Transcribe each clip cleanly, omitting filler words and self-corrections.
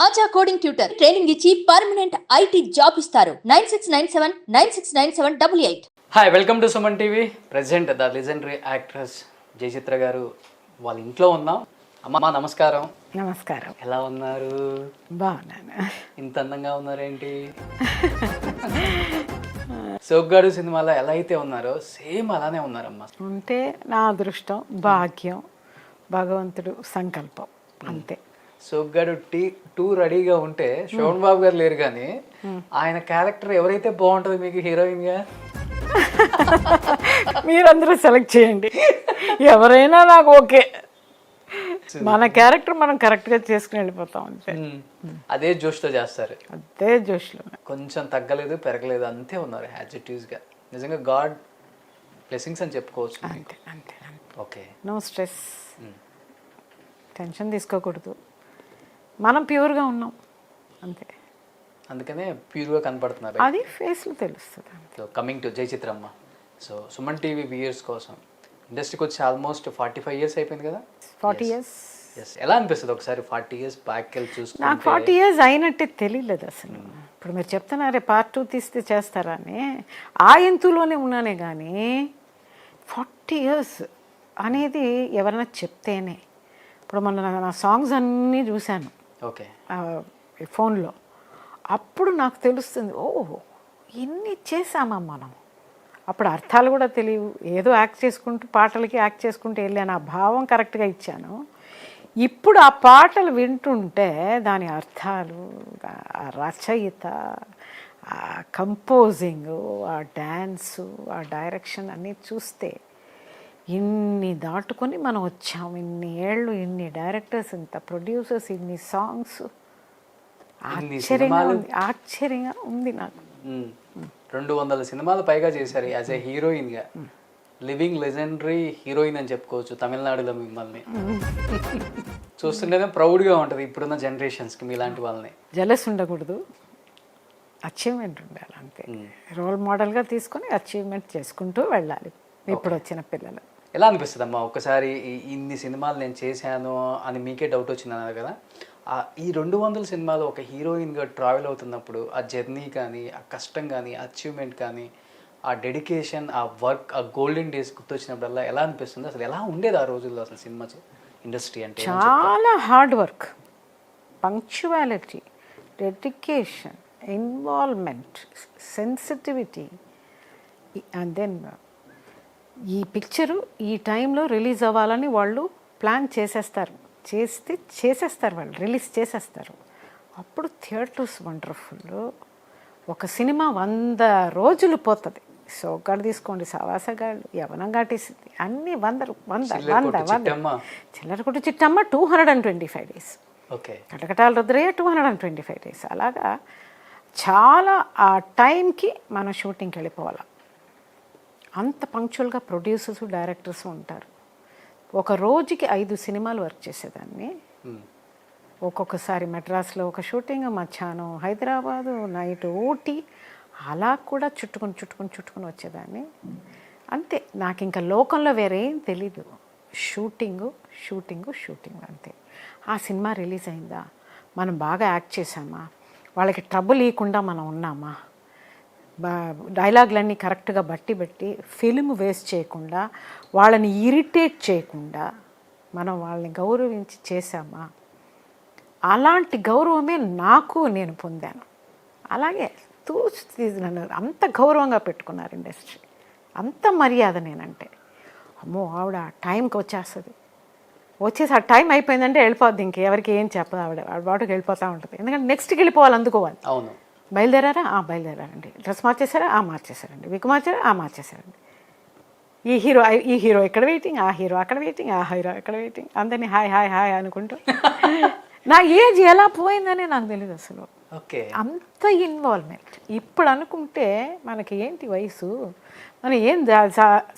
ఆచా coding tutor training ఇచ్చి permanent IT job ఇస్తారు. 9697969788. Hi, welcome to Suman TV. Present the legendary actress Jayachitra గారు వాళ్ళ ఇంట్లో ఉన్నాం. అమ్మ నమస్కారం. నమస్కారం. ఎలా ఉన్నారు? బాగున్నాను. ఇంత అందంగా ఉన్నారేంటి? సోగ్గాడు సినిమాలో ఎలా అయితే ఉన్నారో సేమ్ అలానే ఉన్నారమ్మా. అంటే నా అదృష్టం, భాగ్యం, భగవంతుడు సంకల్పం అంతే. సోగ్గాడు టూ రెడీగా ఉంటే శోభన్ బాబు గారు లేరు, కానీ ఆయన క్యారెక్టర్ ఎవరైతే బాగుంటుంది మీకు హీరోయిన్ గా? మీరందరూ సెలెక్ట్ చేయండి, ఎవరైనా నాకు ఓకే. మన క్యారెక్టర్ మనం కరెక్ట్గా చేసుకుని వెళ్ళిపోతాం అంతే. అదే జోష్తో చేస్తారు, అదే జోష్లో. కొంచెం తగ్గలేదు పెరగలేదు అంతే ఉన్నారు యాజ్ ఇట్ ఈస్ గా. నిజంగా గాడ్ బ్లెస్సింగ్స్ అని చెప్పుకోవచ్చు. అంతే అంతే అంతే. ఓకే, నో స్ట్రెస్, టెన్షన్ తీసుకోకూడదు. మనం ప్యూర్గా ఉన్నాం అంతే, అందుకనే ప్యూర్గా కనపడుతున్నారు. అది ఫేస్లో తెలుస్తుంది. సో కమింగ్ టు జయచిత్రమ్మ, సో సుమన్ టీవీ వ్యూయర్స్ కోసం ఇండస్ట్రీకి వచ్చి ఆల్మోస్ట్ 45 years అయిపోయింది కదా? 40 years. ఎస్, ఎలా అనిపిస్తుంది ఒకసారి 40 years బ్యాక్ వెళ్ళి చూసుకుంటే? నాకు 40 years అయినట్టే తెలియలేదు అసలు. ఇప్పుడు మీరు చెప్తున్నారే పార్ట్ 2 తీస్తే చేస్తారా అని, ఆ ఎంతులోనే ఉన్నానే కానీ 40 years అనేది ఎవరైనా చెప్తేనే. ఇప్పుడు మొన్న నా సాంగ్స్ అన్నీ చూశాను ఓకే ఫోన్లో, అప్పుడు నాకు తెలుస్తుంది ఓహ్ ఇన్ని చేసామా మనం. అప్పుడు అర్థాలు కూడా తెలియవు, ఏదో యాక్ట్ చేసుకుంటూ పాటలకి యాక్ట్ చేసుకుంటూ వెళ్ళాను, ఆ భావం కరెక్ట్గా ఇచ్చాను. ఇప్పుడు ఆ పాటలు వింటుంటే దాని అర్థాలు, ఆ రచయిత, ఆ కంపోజింగు, ఆ డ్యాన్సు, ఆ డైరెక్షన్ అన్నీ చూస్తే ఇన్ని దాటుకొని మనం వచ్చాము. ఇన్ని ఏళ్ళు, ఇన్ని డైరెక్టర్స్, ఇంత ప్రొడ్యూసర్స్, ఇన్ని సాంగ్స్. ఆశ్చర్యంగా ఉంది నాకు. 200 సినిమాలు పైగా చేశారు యాజ్ ఏ హీరోయిన్ గా. లివింగ్ లెజెండరీ హీరోయిన్ అని చెప్పుకోవచ్చు తమిళనాడులో మిమ్మల్ని. చూస్తుంటేనే ప్రౌడ్గా ఉంటుంది ఇప్పుడున్న జనరేషన్స్కి మీలాంటి వాళ్ళని. జలస్ ఉండకూడదు, అచీవ్మెంట్ ఉండాలి అంతే. రోల్ మోడల్గా తీసుకొని అచీవ్మెంట్ చేసుకుంటూ వెళ్ళాలి ఇప్పుడు వచ్చిన పిల్లలు. ఎలా అనిపిస్తుంది అమ్మా ఒకసారి ఇన్ని సినిమాలు నేను చేశాను అని మీకే డౌట్ వచ్చిందన్నారు కదా? ఈ 200 సినిమాలు ఒక హీరోయిన్గా ట్రావెల్ అవుతున్నప్పుడు ఆ జర్నీ కానీ, ఆ కష్టం కానీ, అచీవ్మెంట్ కానీ, ఆ డెడికేషన్, ఆ వర్క్, ఆ గోల్డెన్ డేస్ గుర్తొచ్చినప్పుడల్లా ఎలా అనిపిస్తుంది? అసలు ఎలా ఉండేది ఆ రోజుల్లో అసలు సినిమా ఇండస్ట్రీ అంటే? చాలా hard work, punctuality, dedication, involvement, sensitivity. And then ఈ పిక్చరు ఈ టైంలో రిలీజ్ అవ్వాలని వాళ్ళు ప్లాన్ చేసేస్తారు, చేసేస్తారు వాళ్ళు, రిలీజ్ చేసేస్తారు. అప్పుడు థియేటర్స్ వండర్ఫుల్. ఒక సినిమా 100 రోజులు పోతుంది. సోగ్గాడు తీసుకోండి, సవాసగాళ్ళు, యవనం గాటేసింది, అన్నీ 100 చిల్లర కొట్టు చిట్టమ్మ 225 days, కటకటాల రుద్రయ్య 225 days. అలాగా చాలా ఆ టైంకి మనం షూటింగ్కి వెళ్ళిపోవాలి. అంత పంక్చువల్గా ప్రొడ్యూసర్స్, డైరెక్టర్స్ ఉంటారు. ఒక రోజుకి 5 సినిమాలు వర్క్ చేసేదాన్ని. ఒక్కొక్కసారి మెడ్రాస్లో ఒక షూటింగ్, మధ్యాహ్నం హైదరాబాదు, నైట్ ఊటీ, అలా కూడా చుట్టుకొని వచ్చేదాన్ని. అంతే, నాకు ఇంకా లోకంలో వేరేం తెలీదు. షూటింగు అంతే. ఆ సినిమా రిలీజ్ అయిందా, మనం బాగా యాక్ట్ చేసామా, వాళ్ళకి ట్రబుల్ ఇవ్వకుండా మనం ఉన్నామా, డైలాగులన్నీ కరెక్ట్గా బట్టి ఫిల్మ్ వేస్ట్ చేయకుండా, వాళ్ళని ఇరిటేట్ చేయకుండా మనం వాళ్ళని గౌరవించి చేసామా, అలాంటి గౌరవమే నేను పొందాను. అలాగే నన్ను అంత గౌరవంగా పెట్టుకున్నారు ఇండస్ట్రీ, అంత మర్యాద. నేనంటే అమ్మో ఆవిడ టైంకి వచ్చేసి ఆ టైం అయిపోయిందంటే వెళ్ళిపోద్ది, ఇంకెవరికి ఏం చెప్పదు ఆవిడ వాటికి వెళ్ళిపోతూ ఉంటుంది. ఎందుకంటే నెక్స్ట్కి వెళ్ళిపోవాలి, అందుకోవాలి. అవును, బయలుదేరారా? బయలుదేరారండి. డ్రెస్ మార్చేసారా? మార్చేశారండి. విక్ మార్చారా? మార్చేశారండి. ఈ హీరో ఇక్కడ వెయిటింగ్, ఆ హీరో అక్కడ వెయిటింగ్, ఆ హీరో ఇక్కడ వెయిటింగ్, అందరినీ హాయ్ హాయ్ హాయ్ అనుకుంటూ. నా ఏజ్ ఎలా పోయిందనే నాకు తెలియదు అసలు, అంత ఇన్వాల్వ్మెంట్. ఇప్పుడు అనుకుంటే మనకి ఏంటి వయసు, మనం ఏం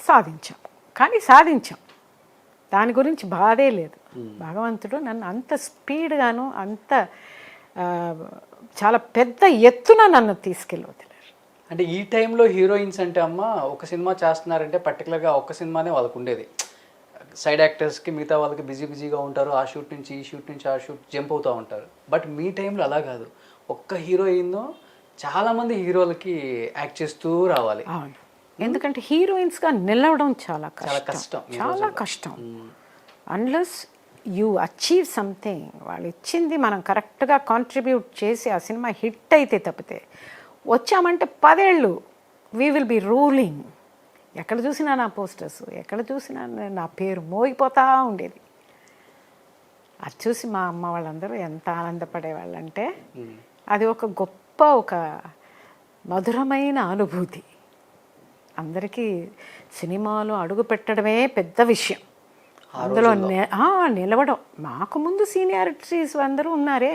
సాధించాం, కానీ సాధించాం, దాని గురించి బాధే లేదు. భగవంతుడు నన్ను అంత స్పీడ్గాను, అంత చాలా పెద్ద ఎత్తున నన్ను తీసుకెళ్ళి వదిలేరు. అంటే ఈ టైంలో హీరోయిన్స్ అంటే అమ్మ ఒక సినిమా చేస్తున్నారంటే పర్టికులర్గా ఒక్క సినిమానే వాళ్ళకు ఉండేది. సైడ్ యాక్టర్స్కి మిగతా వాళ్ళకి బిజీగా ఉంటారు, ఆ షూట్ నుంచి ఈ షూట్ నుంచి ఆ షూట్ జంప్ అవుతూ ఉంటారు. బట్ మీ టైంలో అలా కాదు, ఒక్క హీరోయిన్ చాలామంది హీరోలకి యాక్ట్ చేస్తూ రావాలి. అవును, ఎందుకంటే హీరోయిన్స్గా నిలవడం చాలా చాలా కష్టం, కష్టం ఈ చాలా రోజుల్లో. కష్టం. అన్లెస్ యూ అచీవ్ సంథింగ్, వాళ్ళు ఇచ్చింది మనం కరెక్ట్గా కాంట్రిబ్యూట్ చేసి ఆ సినిమా హిట్ అయితే తప్పితే వచ్చామంటే 10 ఏళ్ళు వీ విల్ బి రూలింగ్. ఎక్కడ చూసినా నా పోస్టర్స్, ఎక్కడ చూసినా నా పేరు మోగిపోతూ ఉండేది. అది చూసి మా అమ్మ వాళ్ళందరూ ఎంత ఆనందపడేవాళ్ళంటే అది ఒక గొప్ప, ఒక మధురమైన అనుభూతి. అందరికీ సినిమాలో అడుగు పెట్టడమే పెద్ద విషయం, అందులో నిలవడం. మాకు ముందు సీనియారిటీస్ అందరూ ఉన్నారే,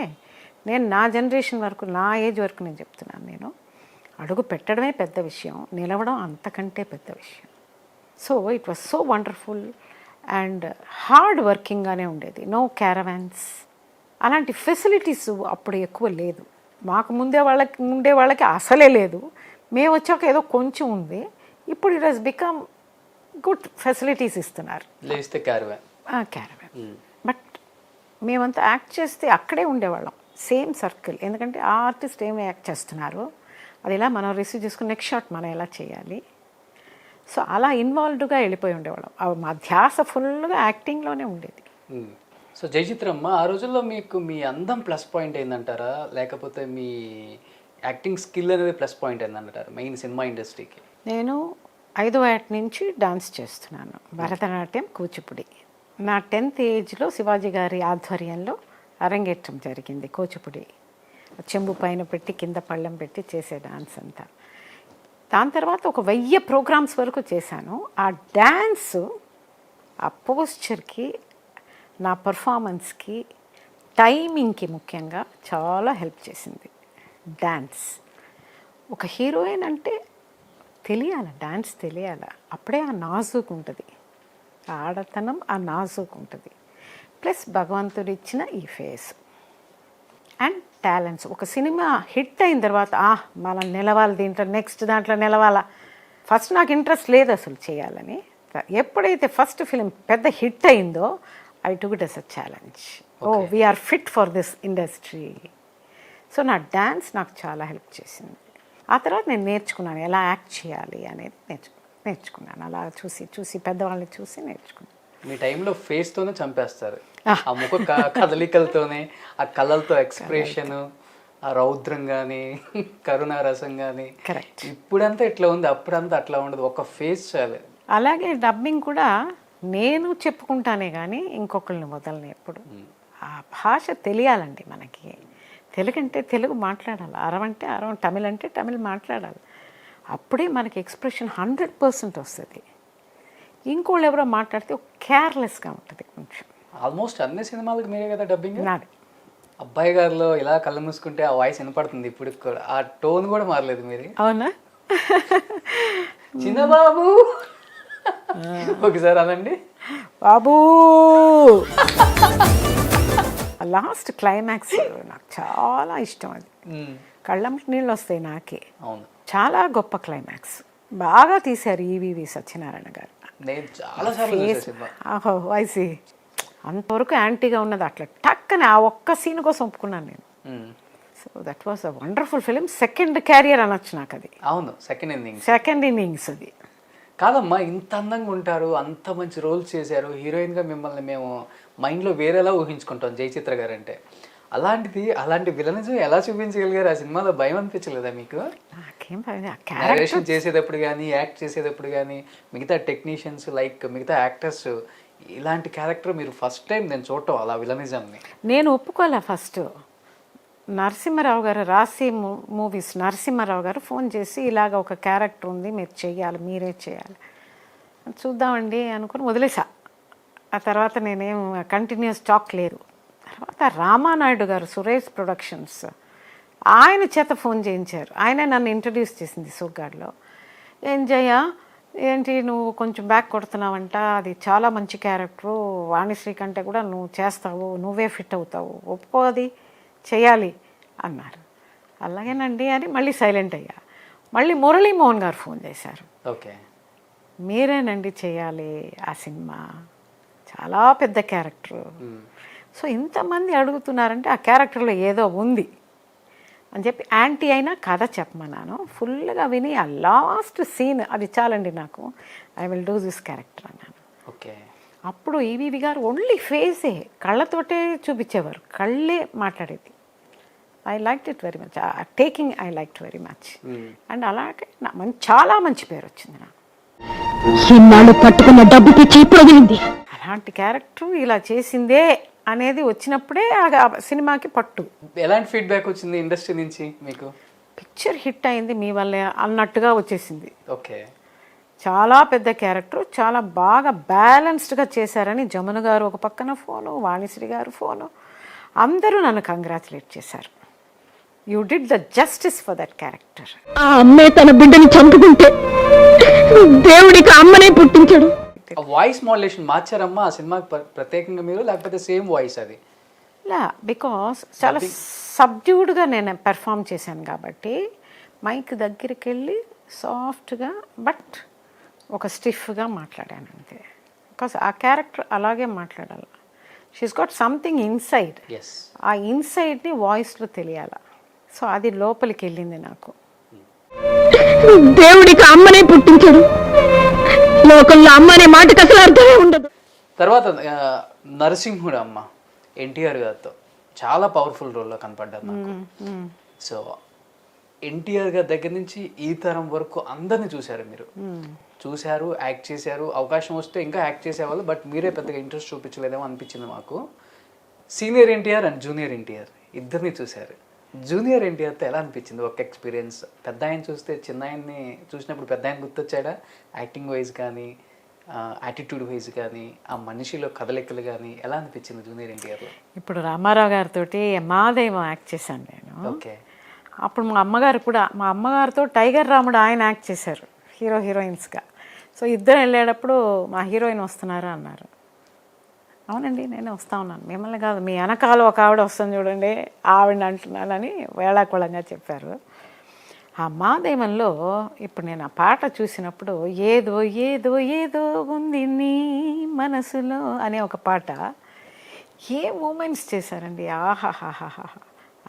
నేను నా జనరేషన్ వరకు, నా ఏజ్ వరకు నేను చెప్తున్నాను. నేను అడుగు పెట్టడమే పెద్ద విషయం, నిలవడం అంతకంటే పెద్ద విషయం. So it was so wonderful and hard వర్కింగ్గానే ఉండేది. నో క్యారవాన్స్, అలాంటి ఫెసిలిటీస్ అప్పుడు ఎక్కువ లేదు. మాకు ఉండే వాళ్ళకి అసలే లేదు. మేము వచ్చాక ఏదో కొంచెం ఉంది. ఇప్పుడు it has become good facilities ఇస్తున్నారు. లేస్తే క్యారవాన్. బట్ మేమంతా యాక్ట్ చేస్తే అక్కడే ఉండేవాళ్ళం, సేమ్ సర్కిల్. ఎందుకంటే ఆ ఆర్టిస్ట్ ఏమి యాక్ట్ చేస్తున్నారు, అది ఇలా మనం రిసీవ్ చేసుకుని నెక్స్ట్ షాట్ మనం ఎలా చేయాలి. సో అలా ఇన్వాల్వ్డ్గా వెళ్ళిపోయి ఉండేవాళ్ళం. మా ధ్యాస ఫుల్గా యాక్టింగ్లోనే ఉండేది. సో జయచిత్రమ్మ, ఆ రోజుల్లో మీకు మీ అందం ప్లస్ పాయింట్ ఏందంటారా, లేకపోతే మీ యాక్టింగ్ స్కిల్ అనేది ప్లస్ పాయింట్ ఏందంటారా మెయిన్ సినిమా ఇండస్ట్రీకి? నేను 5వ ఏట నుంచి డాన్స్ చేస్తున్నాను, భరతనాట్యం, కూచిపూడి. నా 10th ఏజ్లో శివాజీ గారి ఆధ్వర్యంలో అరంగేట్రం జరిగింది. కూచిపూడి చెంబు పైన పెట్టి కింద పళ్ళెం పెట్టి చేసే డాన్స్ అంతా. దాని తర్వాత ఒక 1000 ప్రోగ్రామ్స్ వరకు చేశాను. ఆ డ్యాన్సు, ఆ పోస్చర్కి, నా పర్ఫార్మెన్స్కి, టైమింగ్కి ముఖ్యంగా చాలా హెల్ప్ చేసింది డ్యాన్స్. ఒక హీరోయిన్ అంటే తెలియాలి, డ్యాన్స్ తెలియాలి, అప్పుడే ఆ నాజుకు ఉంటుంది, ఆ ఆడతనం, ఆ నాజుకు ఉంటుంది. ప్లస్ భగవంతుడు ఇచ్చిన ఈ ఫేస్ అండ్ టాలెంట్స్. ఒక సినిమా హిట్ అయిన తర్వాత మనం నిలవాలి, దీంట్లో నెక్స్ట్ దాంట్లో నిలవాలా. ఫస్ట్ నాకు ఇంట్రెస్ట్ లేదు అసలు చేయాలని. ఎప్పుడైతే ఫస్ట్ ఫిలిం పెద్ద హిట్ అయిందో I took it as a challenge. We're fit for this industry. So నా డ్యాన్స్ నాకు చాలా హెల్ప్ చేసింది. ఆ తర్వాత నేను నేర్చుకున్నాను ఎలా యాక్ట్ చేయాలి అనేది నేర్చుకున్నాను. అలా చూసి పెద్దవాళ్ళని చూసి నేర్చుకున్నాను. మీ టైంలో ఫేస్తోనే చంపేస్తారు, ఆ ముఖ కదలికలతోనే, ఆ కళ్ళతో ఎక్స్ప్రెషన్, ఆ రౌద్రం కానీ కరుణారసం కానీ. కరెక్ట్. ఇప్పుడంతా ఇట్లా ఉంది, అప్పుడంతా అట్లా ఉండదు, ఒక ఫేస్ చాలు. అలాగే డబ్బింగ్ కూడా నేను చెప్పుకుంటానే కానీ ఇంకొకరిని వదలని ఎప్పుడు. ఆ భాష తెలియాలండి మనకి. తెలుగు అంటే తెలుగు మాట్లాడాలి, అరవ అంటే అరవ, తమిళ్ అంటే తమిళ్ మాట్లాడాలి. అప్పుడే మనకి ఎక్స్ప్రెషన్ 100% వస్తుంది. ఇంకోళ్ళు ఎవరో మాట్లాడితే కేర్లెస్గా ఉంటుంది కొంచెం. ఆల్మోస్ట్ అన్ని సినిమాలకు మీరే కదా డబ్బింగ్? నాది. అబ్బాయి గారిలో ఇలా కళ్ళు మూసుకుంటే ఆ వాయిస్ వినపడుతుంది ఇప్పుడు కూడా, ఆ టోన్ కూడా మారలేదు మీరు. అవునా? చిన్నబాబు ఒకసారి అనండి. బాబూ. లాస్ట్ క్లైమాక్స్ నాకు చాలా ఇష్టం. అది కళ్ళంటి నీళ్ళు వస్తాయి నాకే. అవును, చాలా గొప్ప క్లైమాక్స్, బాగా తీశారు ఈవీవి సత్యనారాయణ గారు. నేను చాలా సార్లు వైసీ అంతవరకు యాంటీగా ఉన్నది అట్లా టక్కని ఆ ఒక్క సీన్ కోసం ఒప్పుకున్నాను నేను. So that was a wonderful film. Second carrier అనొచ్చు నాకు అది. అవును, సెకండ్ ఇన్నింగ్స్ అది. కాదమ్మా, ఇంత అందంగా ఉంటారు, అంత మంచి రోల్స్ చేశారు, హీరోయిన్గా మిమ్మల్ని మేము మైండ్లో వేరేలా ఊహించుకుంటాం జయచిత్ర గారు అంటే. అలాంటిది, అలాంటి విలనిజం ఎలా చూపించగలిగారు ఆ సినిమాలో? భయం అనిపించలేదా మీకు? నాకేం డైరెక్షన్ చేసేటప్పుడు కానీ, యాక్ట్ చేసేటప్పుడు కానీ, మిగతా టెక్నీషియన్స్ లైక్ మిగతా యాక్టర్స్, ఇలాంటి క్యారెక్టర్ మీరు ఫస్ట్ టైం నేను చూడటం అలా విలనిజంని. నేను ఒప్పుకోలే ఫస్ట్. నరసింహారావు గారు, రాసి మూవీస్ నరసింహారావు గారు ఫోన్ చేసి ఇలాగ ఒక క్యారెక్టర్ ఉంది, మీరు చెయ్యాలి, మీరే చేయాలి, చూద్దామండి అనుకుని వదిలేసా. ఆ తర్వాత నేనేం కంటిన్యూస్ టాక్ లేదు. తర్వాత రామానాయుడు గారు, సురేష్ ప్రొడక్షన్స్, ఆయన చేత ఫోన్ చేయించారు. ఆయనే నన్ను ఇంట్రడ్యూస్ చేసింది సోగ్గాడ్లో. ఏం జయ, ఏంటి నువ్వు కొంచెం బ్యాక్ కొడుతున్నావంట, అది చాలా మంచి క్యారెక్టరు, వాణిశ్రీ కంటే కూడా నువ్వు చేస్తావు, నువ్వే ఫిట్ అవుతావు, ఒప్పుకోది, చేయాలి అన్నారు. అలాగేనండి అని మళ్ళీ సైలెంట్ అయ్యా. మళ్ళీ మురళీమోహన్ గారు ఫోన్ చేశారు. ఓకే, మీరేనండి చేయాలి ఆ సినిమా, చాలా పెద్ద క్యారెక్టరు. సో ఇంతమంది అడుగుతున్నారంటే ఆ క్యారెక్టర్లో ఏదో ఉంది అని చెప్పి యాంటీ అయినా కథ చెప్పమన్నాను. ఫుల్గా విని ఆ లాస్ట్ సీన్ అది చాలండి నాకు, I will do this character అన్నాను. ఓకే. అప్పుడు ఈవీవి గారు ఓన్లీ ఫేసే, కళ్ళతోటే చూపించేవారు, కళ్ళే మాట్లాడేది. I like it very much, taking I like very much. And అలాగే చాలా మంచి పేరు వచ్చింది నాకు. ఇన్నాళ్ళు పట్టుకున్న డబ్బు పిచ్చి ఇప్పుడు వదిలింది. అలాంటి క్యారెక్టర్ ఇలా చేసిందే అనేది వచ్చినప్పుడే ఆ సినిమాకి పట్టు. ఎలాంటి ఫీడ్బ్యాక్ వచ్చింది ఇండస్ట్రీ నుంచి మీకు? పిక్చర్ హిట్ అయింది మీ వల్లే అన్నట్టుగా వచ్చేసింది. ఓకే. చాలా పెద్ద క్యారెక్టర్, చాలా బాగా బ్యాలెన్స్డ్గా చేశారని జమున గారు ఒక పక్కన ఫోను, వాణిశ్రీ గారు ఫోను, అందరూ నన్ను కంగ్రాచులేట్ చేశారు. You did the justice for that character. ఆ అమ్మే తన బిడ్డని చంపుకుంటే దేవుడికి అమ్మనే పుట్టించాడు. ఆ వాయిస్ మాడ్యులేషన్ మార్చారమ్మా ఆ సినిమాకి ప్రత్యేకంగా మీరు, లేకపోతే సేమ్ వాయిస్ అది? లా బికాస్ చాలా సబ్డ్యూడ్గా నేను పెర్ఫామ్ చేశాను కాబట్టి మైక్ దగ్గరికి వెళ్ళి సాఫ్ట్గా బట్ ఒక స్టిఫ్గా మాట్లాడాను అంతే. బికాస్ ఆ క్యారెక్టర్ అలాగే మాట్లాడాలి. షీస్ గాట్ సంథింగ్ ఇన్సైడ్, ఆ ఇన్సైడ్ని వాయిస్లో తెలియాలి. సో అది లోపలికి వెళ్ళింది నాకు. దేవుడికి అమ్మనే పుట్టించాడు, లోకంలో అమ్మ అనే మాటకి అసలు అర్థమే ఉండదు. తర్వాత నరసింహుడు అమ్మ ఎన్టీఆర్ గారితో చాలా పవర్ఫుల్ రోల్లో కనపడ్డారు నాకు. సో ఎన్టీఆర్ గారి దగ్గర నుంచి ఈ తరం వరకు అందరిని చూశారు మీరు, చూశారు, యాక్ట్ చేశారు. అవకాశం వస్తే ఇంకా యాక్ట్ చేసేవాళ్ళు, బట్ మీరే పెద్దగా ఇంట్రెస్ట్ చూపించలేదేమో అనిపించింది మాకు. Senior NTR and junior NTR ఇద్దరిని చూశారు. జూనియర్ ఎన్టీఆర్తో ఎలా అనిపించింది ఒక ఎక్స్పీరియన్స్? పెద్ద ఆయన చూస్తే చిన్న ఆయన్ని చూసినప్పుడు పెద్ద ఆయన గుర్తొచ్చాడా? యాక్టింగ్ వైజ్ కానీ, యాటిట్యూడ్ వైజ్ కానీ, ఆ మనిషిలో కదలికలు కానీ ఎలా అనిపించింది జూనియర్ ఎన్టీఆర్లో? ఇప్పుడు రామారావు గారితో మాదేమో యాక్ట్ చేశాను నేను. ఓకే. అప్పుడు మా అమ్మగారు కూడా, మా అమ్మగారితో టైగర్ రాముడు ఆయన యాక్ట్ చేశారు హీరోయిన్స్గా. సో ఇద్దరు వెళ్ళేటప్పుడు మా హీరోయిన్ వస్తున్నారా అన్నారు. అవునండి నేనే వస్తా ఉన్నాను, మిమ్మల్ని కాదు మీ వెనకాల ఒక ఆవిడ వస్తుంది చూడండి ఆవిడ అంటున్నానని వేళాకోళంగా చెప్పారు. ఆ మాదేవంలో ఇప్పుడు నేను ఆ పాట చూసినప్పుడు ఏదో ఏదో ఏదో ఉంది నీ మనసులో అనే ఒక పాట, ఏ మూమెంట్స్ చేశారండి. ఆహాహాహాహా.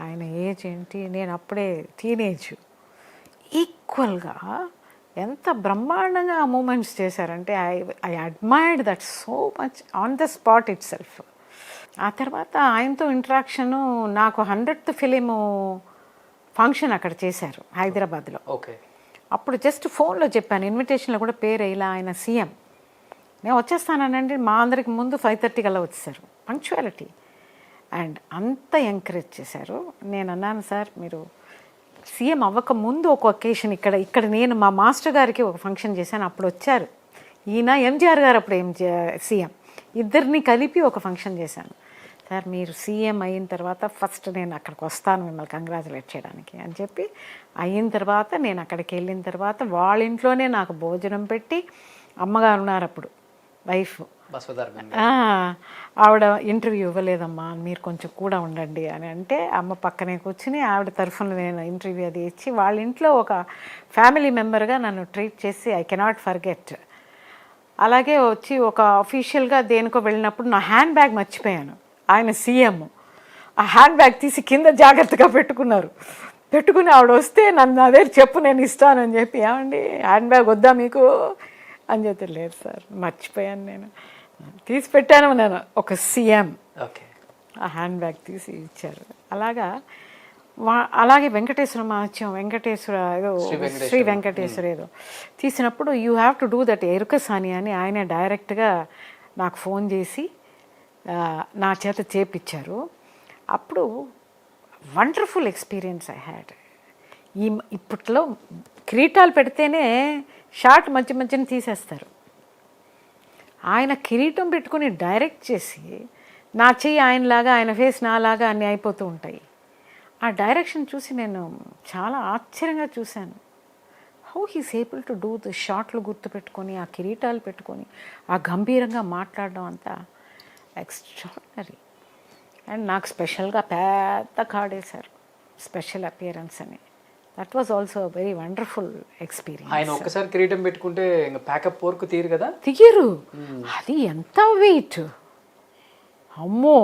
ఆయన ఏజ్ ఏంటి, నేను అప్పుడే టీనేజ్, ఈక్వల్గా ఎంత బ్రహ్మాండంగా ఆ మూమెంట్స్ చేశారంటే I admired that so much on the spot it self. ఆ తర్వాత ఆయనతో ఇంటరాక్షను నాకు 100th ఫిలిము ఫంక్షన్ అక్కడ చేశారు హైదరాబాద్లో. ఓకే. అప్పుడు జస్ట్ ఫోన్లో చెప్పాను, ఇన్విటేషన్లో కూడా పేరు ఇలా ఆయన సీఎం, నేను వచ్చేస్తానండి, మా అందరికి ముందు 5:30 కల్లా వచ్చేసారు, పంక్చువాలిటీ. అండ్ అంత ఎంకరేజ్ చేశారు. నేను అన్నాను సార్ మీరు సీఎం అవ్వక ముందు ఒక ఒకేషన్ ఇక్కడ నేను మా మాస్టర్ గారికి ఒక ఫంక్షన్ చేశాను, అప్పుడు వచ్చారు ఈయన, ఎంజీఆర్ గారు అప్పుడు సీఎం, ఇద్దరిని కలిపి ఒక ఫంక్షన్ చేశాను. సార్ మీరు సీఎం అయిన తర్వాత ఫస్ట్ నేను అక్కడికి వస్తాను మిమ్మల్ని కంగ్రాచులేట్ చేయడానికి అని చెప్పి, అయిన తర్వాత నేను అక్కడికి వెళ్ళిన తర్వాత వాళ్ళ ఇంట్లోనే నాకు భోజనం పెట్టి, అమ్మగారు ఉన్నారు అప్పుడు వైఫ్, ఆవిడ ఇంటర్వ్యూ ఇవ్వలేదమ్మా మీరు కొంచెం కూడా ఉండండి అని అంటే, అమ్మ పక్కనే కూర్చుని ఆవిడ తరఫున నేను ఇంటర్వ్యూ అది ఇచ్చి వాళ్ళ ఇంట్లో ఒక ఫ్యామిలీ మెంబర్గా నన్ను ట్రీట్ చేసి ఐ కెనాట్ ఫర్గెట్. అలాగే వచ్చి ఒక అఫీషియల్గా దేనికో వెళ్ళినప్పుడు నా హ్యాండ్ బ్యాగ్ మర్చిపోయాను, ఆయన సీఎం ఆ హ్యాండ్ బ్యాగ్ తీసి కింద జాగ్రత్తగా పెట్టుకుని ఆవిడ వస్తే నన్ను అదే చెప్పు నేను ఇస్తానని చెప్పి, ఏమండి హ్యాండ్ బ్యాగ్ వద్దా మీకు అని చెప్పి, లేదు సార్ మర్చిపోయాను నేను, తీసి పెట్టాను నేను ఒక సీఎం. ఓకే. ఆ హ్యాండ్ బ్యాగ్ తీసి ఇచ్చారు. అలాగే వెంకటేశ్వర మహత్యం, శ్రీ వెంకటేశ్వర ఏదో తీసినప్పుడు you have to do that ఎరుకసాని అని ఆయన డైరెక్ట్గా నాకు ఫోన్ చేసి నా చేత చేపించారు. అప్పుడు వండర్ఫుల్ ఎక్స్పీరియన్స్ ఐ హ్యాడ్. ఇప్పట్లో కిరీటాలు పెడితేనే షార్ట్ మధ్యని తీసేస్తారు, ఆయన కిరీటం పెట్టుకుని డైరెక్ట్ చేసి నా చెయ్యి ఆయనలాగా ఆయన ఫేస్ నాలాగా అన్నీ అయిపోతూ ఉంటాయి. ఆ డైరెక్షన్ చూసి నేను చాలా ఆశ్చర్యంగా చూశాను. How he's able to do the షార్ట్లు గుర్తుపెట్టుకొని ఆ కిరీటాలు పెట్టుకొని ఆ గంభీరంగా మాట్లాడడం అంతా ఎక్స్ట్రాడినరీ. అండ్ నాకు స్పెషల్గా పెద్ద కార్డ్ వేశారు, స్పెషల్ అపియరెన్స్ అని, that was also very wonderful experience. ఆయన ఒక్కసారి కిరీటం పెట్టుకుంటే ఇంకా ప్యాకప్ వర్క్ తీరు కదా. తీయరు, అది ఎంత వెయిట్, అమ్మో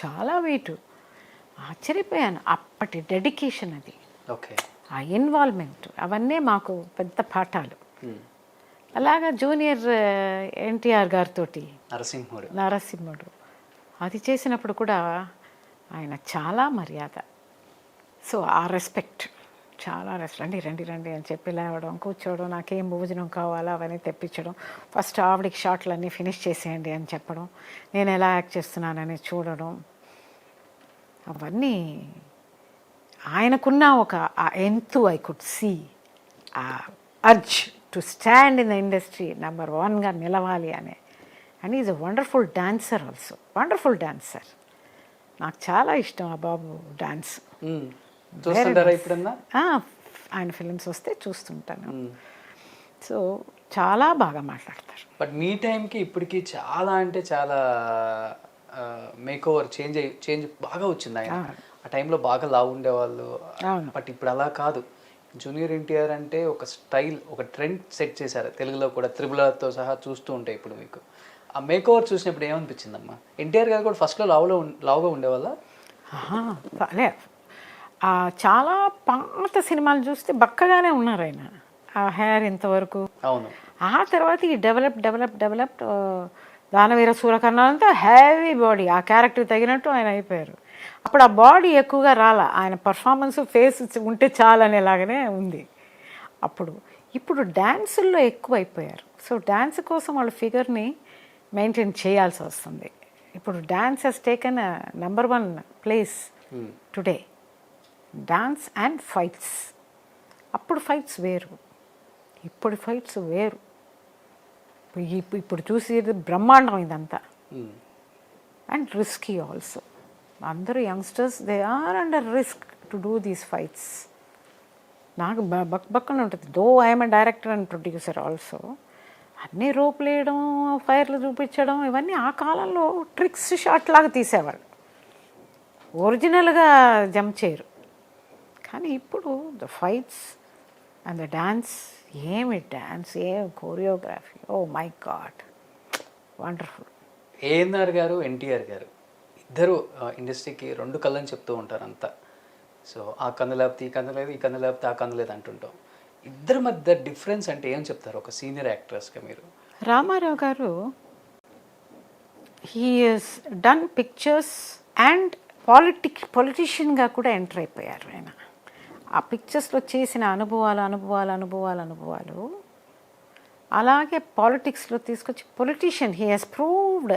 చాలా వెయిట్. ఆశ్చర్యపోయాను, అప్పటి డెడికేషన్ అది, ఓకే, ఆ ఇన్వాల్వ్మెంట్, అవన్నీ మాకు పెద్ద పాఠాలు. అలాగా జూనియర్ ఎన్టీఆర్ గారితో నరసింహుడు అది చేసినప్పుడు కూడా ఆయన చాలా మర్యాద. సో ఆ రెస్పెక్ట్, చాలా రెస్పెక్ట్. రండి రండి అని చెప్పి లేవడం, కూర్చోవడం, నాకేం భోజనం కావాలో అవన్నీ తెప్పించడం, ఫస్ట్ ఆవిడకి షాట్లన్నీ ఫినిష్ చేసేయండి అని చెప్పడం, నేను ఎలా యాక్ట్ చేస్తున్నానని చూడడం, అవన్నీ ఆయనకున్న ఒక ఎంతు ఐ కుడ్ సీ, ఆ urge to stand in the industry number 1గా నిలవాలి అనే. And is a wonderful dancer also, wonderful dancer. నాకు చాలా ఇష్టం ఆ బాబు డాన్స్. ఆయన ఫిలిమ్స్ వస్తే చూస్తుంటాను. సో చాలా బాగా మాట్లాడతారు. బట్ మీ టైంకి ఇప్పటికి చాలా అంటే చాలా మేక్ ఓవర్ చేంజ్ బాగా వచ్చింది. ఆయన ఆ టైంలో బాగా లావు ఉండేవాళ్ళు, బట్ ఇప్పుడు అలా కాదు. జూనియర్ ఎన్టీఆర్ అంటే ఒక స్టైల్, ఒక ట్రెండ్ సెట్ చేశారు తెలుగులో కూడా, త్రిబులతో సహా చూస్తూ ఉంటాయి. ఇప్పుడు మీకు ఆ మేక్ ఓవర్ చూసినప్పుడు ఏమనిపించిందమ్మా? ఎన్టీఆర్ గారు కూడా ఫస్ట్లో లావుగా ఉండేవాళ్ళ? లే, చాలా పాత సినిమాలు చూస్తే బక్కగానే ఉన్నారు ఆయన, ఆ హెయిర్ ఇంతవరకు. అవును. ఆ తర్వాత ఈ డెవలప్ దానవీర సూరకర్ణ అంతా హ్యావీ బాడీ, ఆ క్యారెక్టర్ తగినట్టు ఆయన అయిపోయారు. అప్పుడు ఆ బాడీ ఎక్కువగా రాలా, ఆయన పర్ఫార్మెన్స్ ఫేస్ ఉంటే చాలనేలాగానే ఉంది అప్పుడు. ఇప్పుడు డ్యాన్సుల్లో ఎక్కువ అయిపోయారు. సో డ్యాన్స్ కోసం వాళ్ళ ఫిగర్ని మెయింటైన్ చేయాల్సి వస్తుంది. ఇప్పుడు dance he's taken number 1 place today. Dance and fights. అప్పుడు ఫైట్స్ వేరు, ఇప్పుడు ఫైట్స్ వేరు. ఇప్పుడు చూసేది బ్రహ్మాండం ఇదంతా. And risky also. అందరూ youngsters, they are under risk to do these fights. నాకు బక్కన ఉంటుంది. Though I'm director and producer also. అన్నీ రోపులు వేయడం, ఫైర్లు చూపించడం, ఇవన్నీ ఆ కాలంలో ట్రిక్స్ షాట్ లాగా తీసేవాళ్ళు, ఒరిజినల్గా జంప్ చేయరు. కానీ ఇప్పుడు the fights and the dance, ఏమి డాన్స్, ఏం choreography, oh my god, wonderful. ANR గారు, ఎన్టీఆర్ గారు ఇద్దరు ఇండస్ట్రీకి 2 కళ్ళని చెప్తూ ఉంటారు అంతా. సో ఆ కన్ను లేకపోతే ఈ కన్ను లేదు, ఈ కన్ను లేకపోతే ఆ కన్ను లేదు అంటుంటాం. ఇద్దరి మధ్య డిఫరెన్స్ అంటే ఏం చెప్తారు ఒక సీనియర్ యాక్ట్రెస్గా మీరు? రామారావు గారు, he is done pictures and పొలిటీషియన్గా కూడా ఎంటర్ అయిపోయారు ఆయన. ఆ పిక్చర్స్లో చేసిన అనుభవాలు అలాగే పాలిటిక్స్లో తీసుకొచ్చి politician, he has proved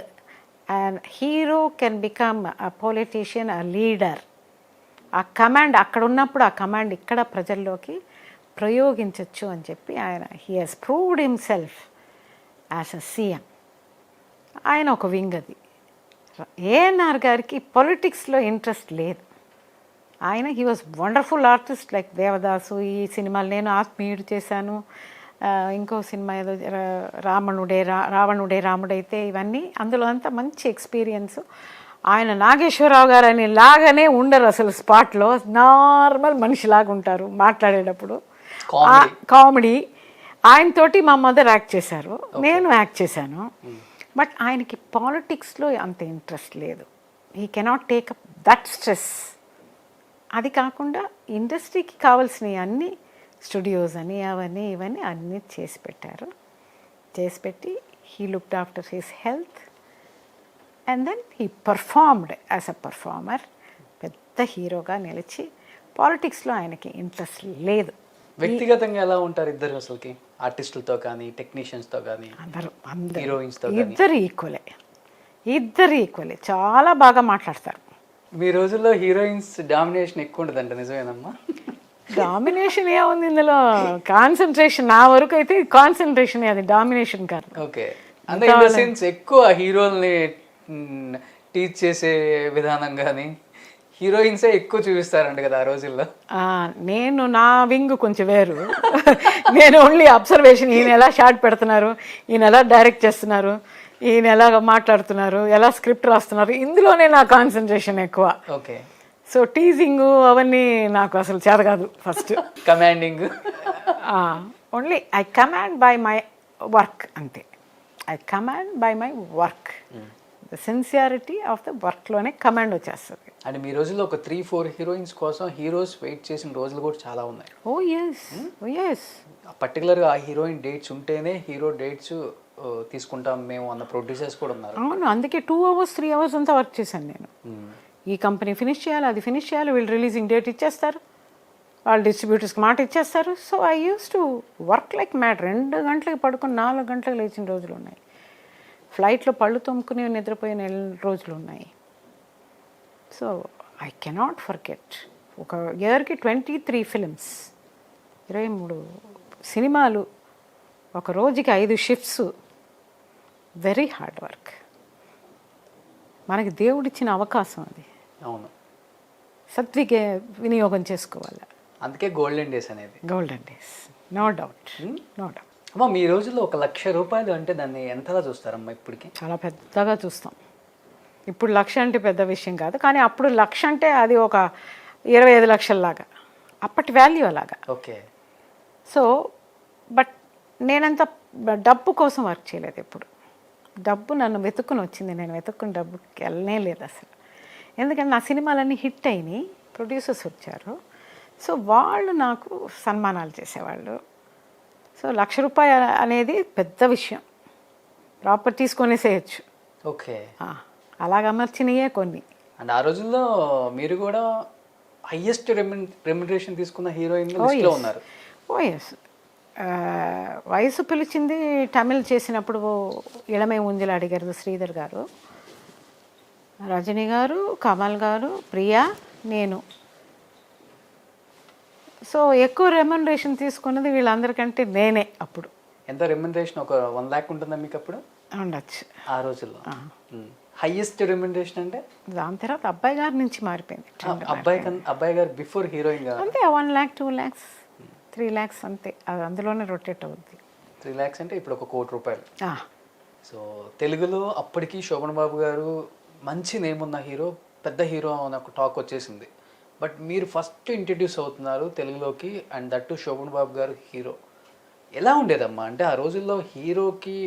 and hero can become a politician, a leader. ఆ కమాండ్ అక్కడ ఉన్నప్పుడు ఆ కమాండ్ ఇక్కడ ప్రజల్లోకి ప్రయోగించవచ్చు అని చెప్పి ఆయన, he has proved himself as a CM. ఆయన ఒక వింగ్ అది. ఏఎన్ఆర్ గారికి పొలిటిక్స్లో ఇంట్రెస్ట్ లేదు. ఆయన he was wonderful artist, like Devadasu, ఈ సినిమాలు నేను ఆత్మీయుడు చేశాను, ఇంకో సినిమా ఏదో రావణుడే రాముడైతే, ఇవన్నీ అందులో అంతా మంచి ఎక్స్పీరియన్స్. ఆయన నాగేశ్వరరావు గారు అని లాగానే ఉండరు అసలు, స్పాట్లో నార్మల్ మనిషిలాగా ఉంటారు మాట్లాడేటప్పుడు, కామెడీ. ఆయనతోటి మా మదర్ యాక్ట్ చేశారు, నేను యాక్ట్ చేశాను. బట్ ఆయనకి పాలిటిక్స్లో అంత ఇంట్రెస్ట్ లేదు. He cannot take up that stress. అది కాకుండా ఇండస్ట్రీకి కావాల్సినవి అన్నీ స్టూడియోస్ అని అవన్నీ ఇవన్నీ అన్నీ చేసి పెట్టి he looked after his health and then he performed as a performer. పెద్ద హీరోగా నిలిచి, పాలిటిక్స్లో ఆయనకి ఇంట్రెస్ట్ లేదు. వ్యక్తిగతంగా ఎలా ఉంటారు ఇద్దరు అసలుకి? ఆర్టిస్టులతో కానీ, టెక్నీషియన్స్తో కానీ, అందరూ హీరోయిన్స్తో, ఇద్దరు ఈక్వలే చాలా బాగా మాట్లాడతారు. మీ రోజుల్లో హీరోయిన్స్ డామినేషన్ ఎక్కువ ఉండదంట, నిజమేనమ్మా? డామినేషన్ ఏముంది ఇందులో? కాన్సన్ట్రేషన్. నా వరకు అయితే కాన్సన్ట్రేషన్, అది డామినేషన్ కాదు. ఓకే, అంటే ఇన్ ద సెన్స్ ఎక్కువ హీరోల్ని టీచ్ చేసే విధానం కానీ హీరోయిన్సే ఎక్కువ చూపిస్తారంట కదా ఆ రోజుల్లో. నేను నా వింగ్ కొంచెం వేరు. నేను ఓన్లీ అబ్జర్వేషన్, ఈయన ఎలా షార్ట్ పెడుతున్నారు, ఈయన ఎలా డైరెక్ట్ చేస్తున్నారు, ఈయన ఎలా మాట్లాడుతున్నారు, ఎలా స్క్రిప్ట్ రాస్తున్నారు, ఇందులోనే నా కాన్సన్ట్రేషన్ ఎక్కువ. ఓకే. సో టీజింగ్ అవన్నీ నాకు అసలు చేత కాదు first. Commanding. Only I command by my work అంతే. I command by my work. The sincerity of the వర్క్లోనే కమాండ్ వచ్చేస్తుంది. అండ్ మీ రోజుల్లో ఒక 3-4 హీరోయిన్స్ కోసం హీరోస్ వెయిట్ చేసిన రోజులు కూడా చాలా ఉన్నాయి. ఓ ఎస్, ఓ ఎస్. పర్టికులర్గా ఆ హీరోయిన్ డేట్స్ ఉంటేనే హీరో డేట్స్ తీసుకుంటాం మేము అన్న ప్రొడ్యూసర్స్ కూడా ఉన్నారు. అవును, అందుకే 2 hours 3 hours అంతా వర్క్ చేశాను నేను. ఈ కంపెనీ ఫినిష్ చేయాలి, అది ఫినిష్ చేయాలి, వీళ్ళు రిలీజింగ్ డేట్ ఇచ్చేస్తారు, వాళ్ళు డిస్ట్రిబ్యూటర్స్కి మాట ఇచ్చేస్తారు. So I use to work like mad. 2 గంటలకు పడుకొని 4 గంటలకు లేచిన రోజులు ఉన్నాయి. ఫ్లైట్లో పళ్ళు తొమ్ముకుని నిద్రపోయిన రోజులు ఉన్నాయి. So I cannot forget. ఒక ఇయర్కి 23 ఫిలిమ్స్, 23 సినిమాలు, ఒక రోజుకి 5 షిఫ్ట్స్. Very hard work. మనకి దేవుడిచ్చిన అవకాశం అది. అవును, వినియోగం చేసుకోవాలి. అందుకే గోల్డెన్ డేస్ అనేది. Golden days, no doubt, no doubt. అమ్మా మీ రోజుల్లో 1,00,000 రూపాయలు అంటే దాన్ని ఎంతలా చూస్తారమ్మా ఇప్పటికి? చాలా పెద్దగా చూస్తాం. ఇప్పుడు 1,00,000 అంటే పెద్ద విషయం కాదు, కానీ అప్పుడు 1,00,000 అంటే అది ఒక 25 లక్షల్లాగా, అప్పటి వాల్యూ అలాగా. ఓకే. సో బట్ నేనంత డబ్బు కోసం వర్క్ చేయలేదు ఎప్పుడు. డబ్బు నన్ను వెతుక్కుని వచ్చింది, నేను వెతుక్కుని డబ్బుకి వెళ్ళనే లేదు అసలు. ఎందుకంటే నా సినిమాలన్నీ హిట్ అయినాయి, ప్రొడ్యూసర్స్ వచ్చారు, సో వాళ్ళు నాకు సన్మానాలు చేసేవాళ్ళు. సో 1,00,000 రూపాయలు అనేది పెద్ద విషయం, ప్రాపర్టీస్ కొనేసేయచ్చు. ఓకే. అలాగ అమర్చినయే కొన్ని. అండ్ ఆ రోజుల్లో మీరు కూడా హైయెస్ట్ రెమ్యునరేషన్ తీసుకున్న హీరోయిన్ లిస్ట్లో ఉన్నారు. ఓ ఎస్. వయసు పిలిచింది తమిళ్ చేసినప్పుడు ఇళమే ఉంజలు అడిగారు శ్రీధర్ గారు, రజనీ గారు, కమల్ గారు, ప్రియా, నేను. సో ఎక్కువ రెమ్యునరేషన్ తీసుకున్నది వీళ్ళందరికంటే నేనే. అప్పుడు ఎంత రెమ్యునరేషన్? ఒక 1 lakh ఉంటుందా మీకు అప్పుడు? ఉండొచ్చు ఆ రోజుల్లో. హైయెస్ట్ రెమ్యునరేషన్ అంటే దాని తర్వాత అబ్బాయి గారి నుంచి మారిపోయింది. అబ్బాయి గారు బిఫోర్ హీరోయిన్ గారు అంతే 1 lakh, 2 lakhs, 3 lakhs అంతే. అది అందులోనే రొటేట్ అవుద్ది. 3 lakhs అంటే ఇప్పుడు 1 కోటి రూపాయలు. సో తెలుగులో అప్పటికి శోభన్ బాబు గారు మంచి నేమ్ ఉన్న హీరో, పెద్ద హీరో అనే ఒక టాక్ వచ్చేసింది. బట్ మీరు ఫస్ట్ ఇంట్రడ్యూస్ అవుతున్నారు తెలుగులోకి, అండ్ దట్టు శోభన్ బాబు గారు హీరో. ఎలా ఉండేదమ్మా? అంటే ఆ రోజుల్లో హీరోకి,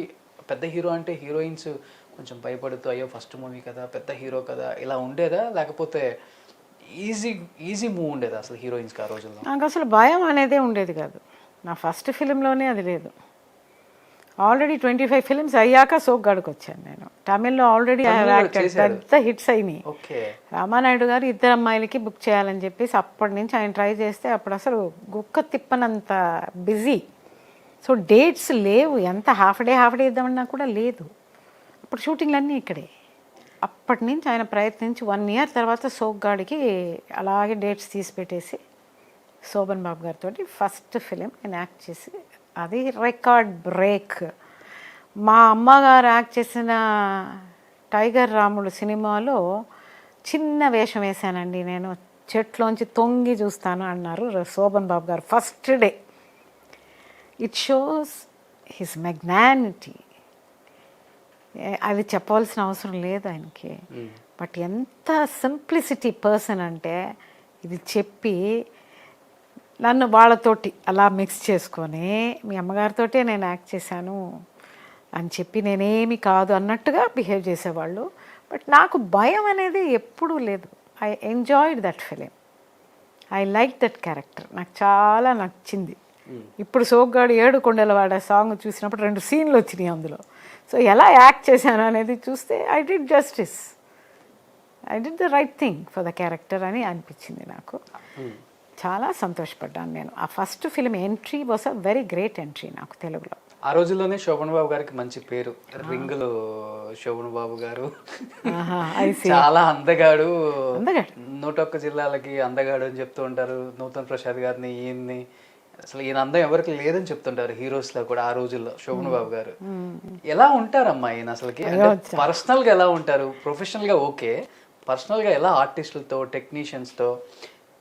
పెద్ద హీరో అంటే హీరోయిన్స్ కొంచెం భయపడుతూ అయ్యో ఫస్ట్ మూవీ కదా, పెద్ద హీరో కదా, ఇలా ఉండేదా? లేకపోతే ఈజీ మూవ్ ఉండేదా అసలు హీరోయిన్స్కి ఆ రోజుల్లో? నాకు అసలు భయం అనేదే ఉండేది కాదు. నా ఫస్ట్ ఫిలింలోనే అది లేదు. ఆల్రెడీ 25 ఫిలిమ్స్ అయ్యాక సోగ్గాడికి వచ్చాను నేను. తమిళ్లో ఆల్రెడీ పెద్ద హిట్స్ అయినాయి. రామానాయుడు గారు 2 అమ్మాయిలకి బుక్ చేయాలని చెప్పేసి అప్పటి నుంచి ఆయన ట్రై చేస్తే అప్పుడు అసలు గుక్క తిప్పనంత బిజీ. సో డేట్స్ లేవు, ఎంత హాఫ్ డే ఇద్దామన్నా కూడా లేదు. అప్పుడు షూటింగ్లన్నీ ఇక్కడే. అప్పటి నుంచి ఆయన ప్రయత్నించి 1 year తర్వాత సోగ్గాడికి అలాగే డేట్స్ తీసి పెట్టేసి శోభన్ బాబు గారితో ఫస్ట్ ఫిలిం నేను యాక్ట్ చేసి, అది రికార్డ్ బ్రేక్. మా అమ్మగారు యాక్ట్ చేసిన టైగర్ రాముడు సినిమాలో చిన్న వేషం వేశానండి నేను. చెట్లోంచి తొంగి చూస్తాను అన్నారు శోభన్ బాబు గారు first day. It shows his magnanimity. అది చెప్పవలసిన అవసరం లేదు ఆయనకి. బట్ ఎంత సింప్లిసిటీ పర్సన్ అంటే, ఇది చెప్పి నన్ను వాళ్ళతోటి అలా మిక్స్ చేసుకొని మీ అమ్మగారితోటే నేను యాక్ట్ చేశాను అని చెప్పి నేనేమి కాదు అన్నట్టుగా బిహేవ్ చేసేవాళ్ళు. బట్ నాకు భయం అనేది ఎప్పుడూ లేదు. I enjoyed that film, I like that character. నాకు చాలా నచ్చింది. ఇప్పుడు సోగ్గాడు 7 కొండలవాడ సాంగ్ చూసినప్పుడు 2 సీన్లు వచ్చినాయి అందులో. సో ఎలా యాక్ట్ చేశాను అనేది చూస్తే I did justice, I did the right thing for the character అని అనిపించింది నాకు. చాలా సంతోషపడ్డాను నేను. ఆ first film entry was a very great entry నాకు తెలుగులో. ఆ రోజుల్లోనే శోభన్ బాబు గారికి మంచి పేరు, రింగులు శోభన్ బాబు గారు. చాలా అందగాడు, 101 జిల్లాలకి అందగాడు అని చెప్తూ ఉంటారు. నూతన్ ప్రసాద్ గారిని, ఈయన్ని అసలు ఈయన అందం ఎవరికి లేదని చెప్తుంటారు హీరోస్ లో కూడా. ఆ రోజుల్లో శోభన్ బాబు గారు ఎలా ఉంటారమ్మా ఈయన అసలుకి? పర్సనల్ గా ఎలా ఉంటారు? ప్రొఫెషనల్ గా ఓకే, పర్సనల్ గా ఎలా ఆర్టిస్టులతో, టెక్నీషియన్స్ తో?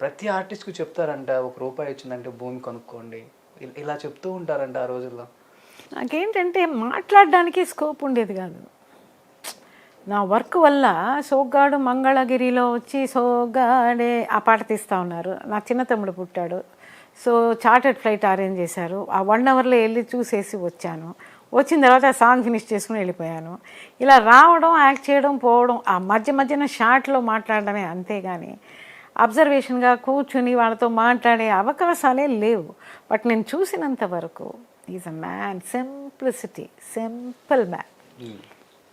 ప్రతి ఆర్టిస్ట్కు చెప్తారంట, 1 రూపాయి వచ్చిందంటే భూమి కొనుక్కోండి, ఇలా చెప్తూ ఉంటారంట ఆ రోజుల్లో. నాకేంటంటే మాట్లాడడానికి స్కోప్ ఉండేది కాదు. నా వర్క్ వల్ల సోగ్గాడు మంగళగిరిలో వచ్చి సోగ్గాడే ఆ పాట తీస్తూ ఉన్నారు. నా చిన్న తమ్ముడు పుట్టాడు. సో చార్టెడ్ ఫ్లైట్ అరేంజ్ చేశారు. ఆ 1 అవర్లో వెళ్ళి చూసేసి వచ్చాను. వచ్చిన తర్వాత ఆ సాంగ్ ఫినిష్ చేసుకుని వెళ్ళిపోయాను. ఇలా రావడం, యాక్ట్ చేయడం, పోవడం, ఆ మధ్యన షార్ట్లో మాట్లాడడమే, అంతేగాని అబ్జర్వేషన్గా కూర్చుని వాళ్ళతో మాట్లాడే అవకాశాలే లేవు. బట్ నేను చూసినంత వరకు is a man, simple man.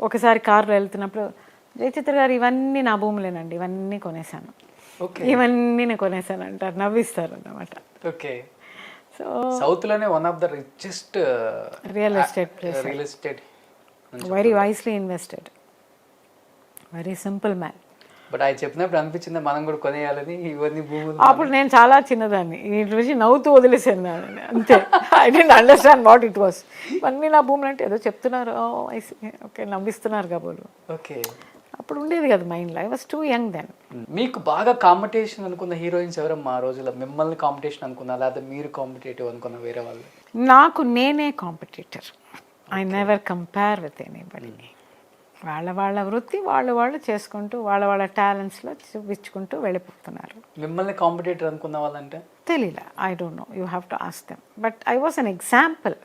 ఒకసారి కారులో వెళ్తున్నప్పుడు, జయచిత్ర గారు ఇవన్నీ నా భూములేనండి, ఇవన్నీ కొనేసాను, ఇవన్నీ నేను కొనేసాను అంటారు, నవ్విస్తారు అన్నమాట. ఓకే. సో సౌత్ లోనే one of the richest real estate very wisely invested, very simple man. But ఆయన చెప్పినప్పుడు అనిపించింది మనం కూడా కొనేయాలని ఇవన్నీ భూములు. అప్పుడు నేను చాలా చిన్నదాన్ని, వీటి నుంచి నవ్వుతూ వదిలేసాను అంతే. I didn't understand what it was. ఇవన్నీ నా భూములు అంటే ఏదో చెప్తున్నారు, ఓకే నవ్విస్తున్నారు కాబోలు. ఓకే. అప్పుడు ఉండేది కదా మైండ్లో, I was too young then. మీకు బాగా కాంపిటీషన్ అనుకున్న హీరోయిన్స్ ఎవరమ్మా ఆ రోజుల్లో? మిమ్మల్ని కాంపిటీషన్ అనుకున్నా, లేకపోతే మీరు కాంపిటేటివ్ అనుకున్న వేరే వాళ్ళు? నాకు నేనే competitor. I never compare with anybody. వాళ్ళ వృత్తి వాళ్ళు చేసుకుంటూ వాళ్ళ టాలెంట్స్లో చూపించుకుంటూ వెళ్ళిపోతున్నారు. మిమ్మల్ని కాంపిటేటర్ అనుకున్న వాళ్ళంటే తెలీలా, I don't know, you have to ask them. But I was an example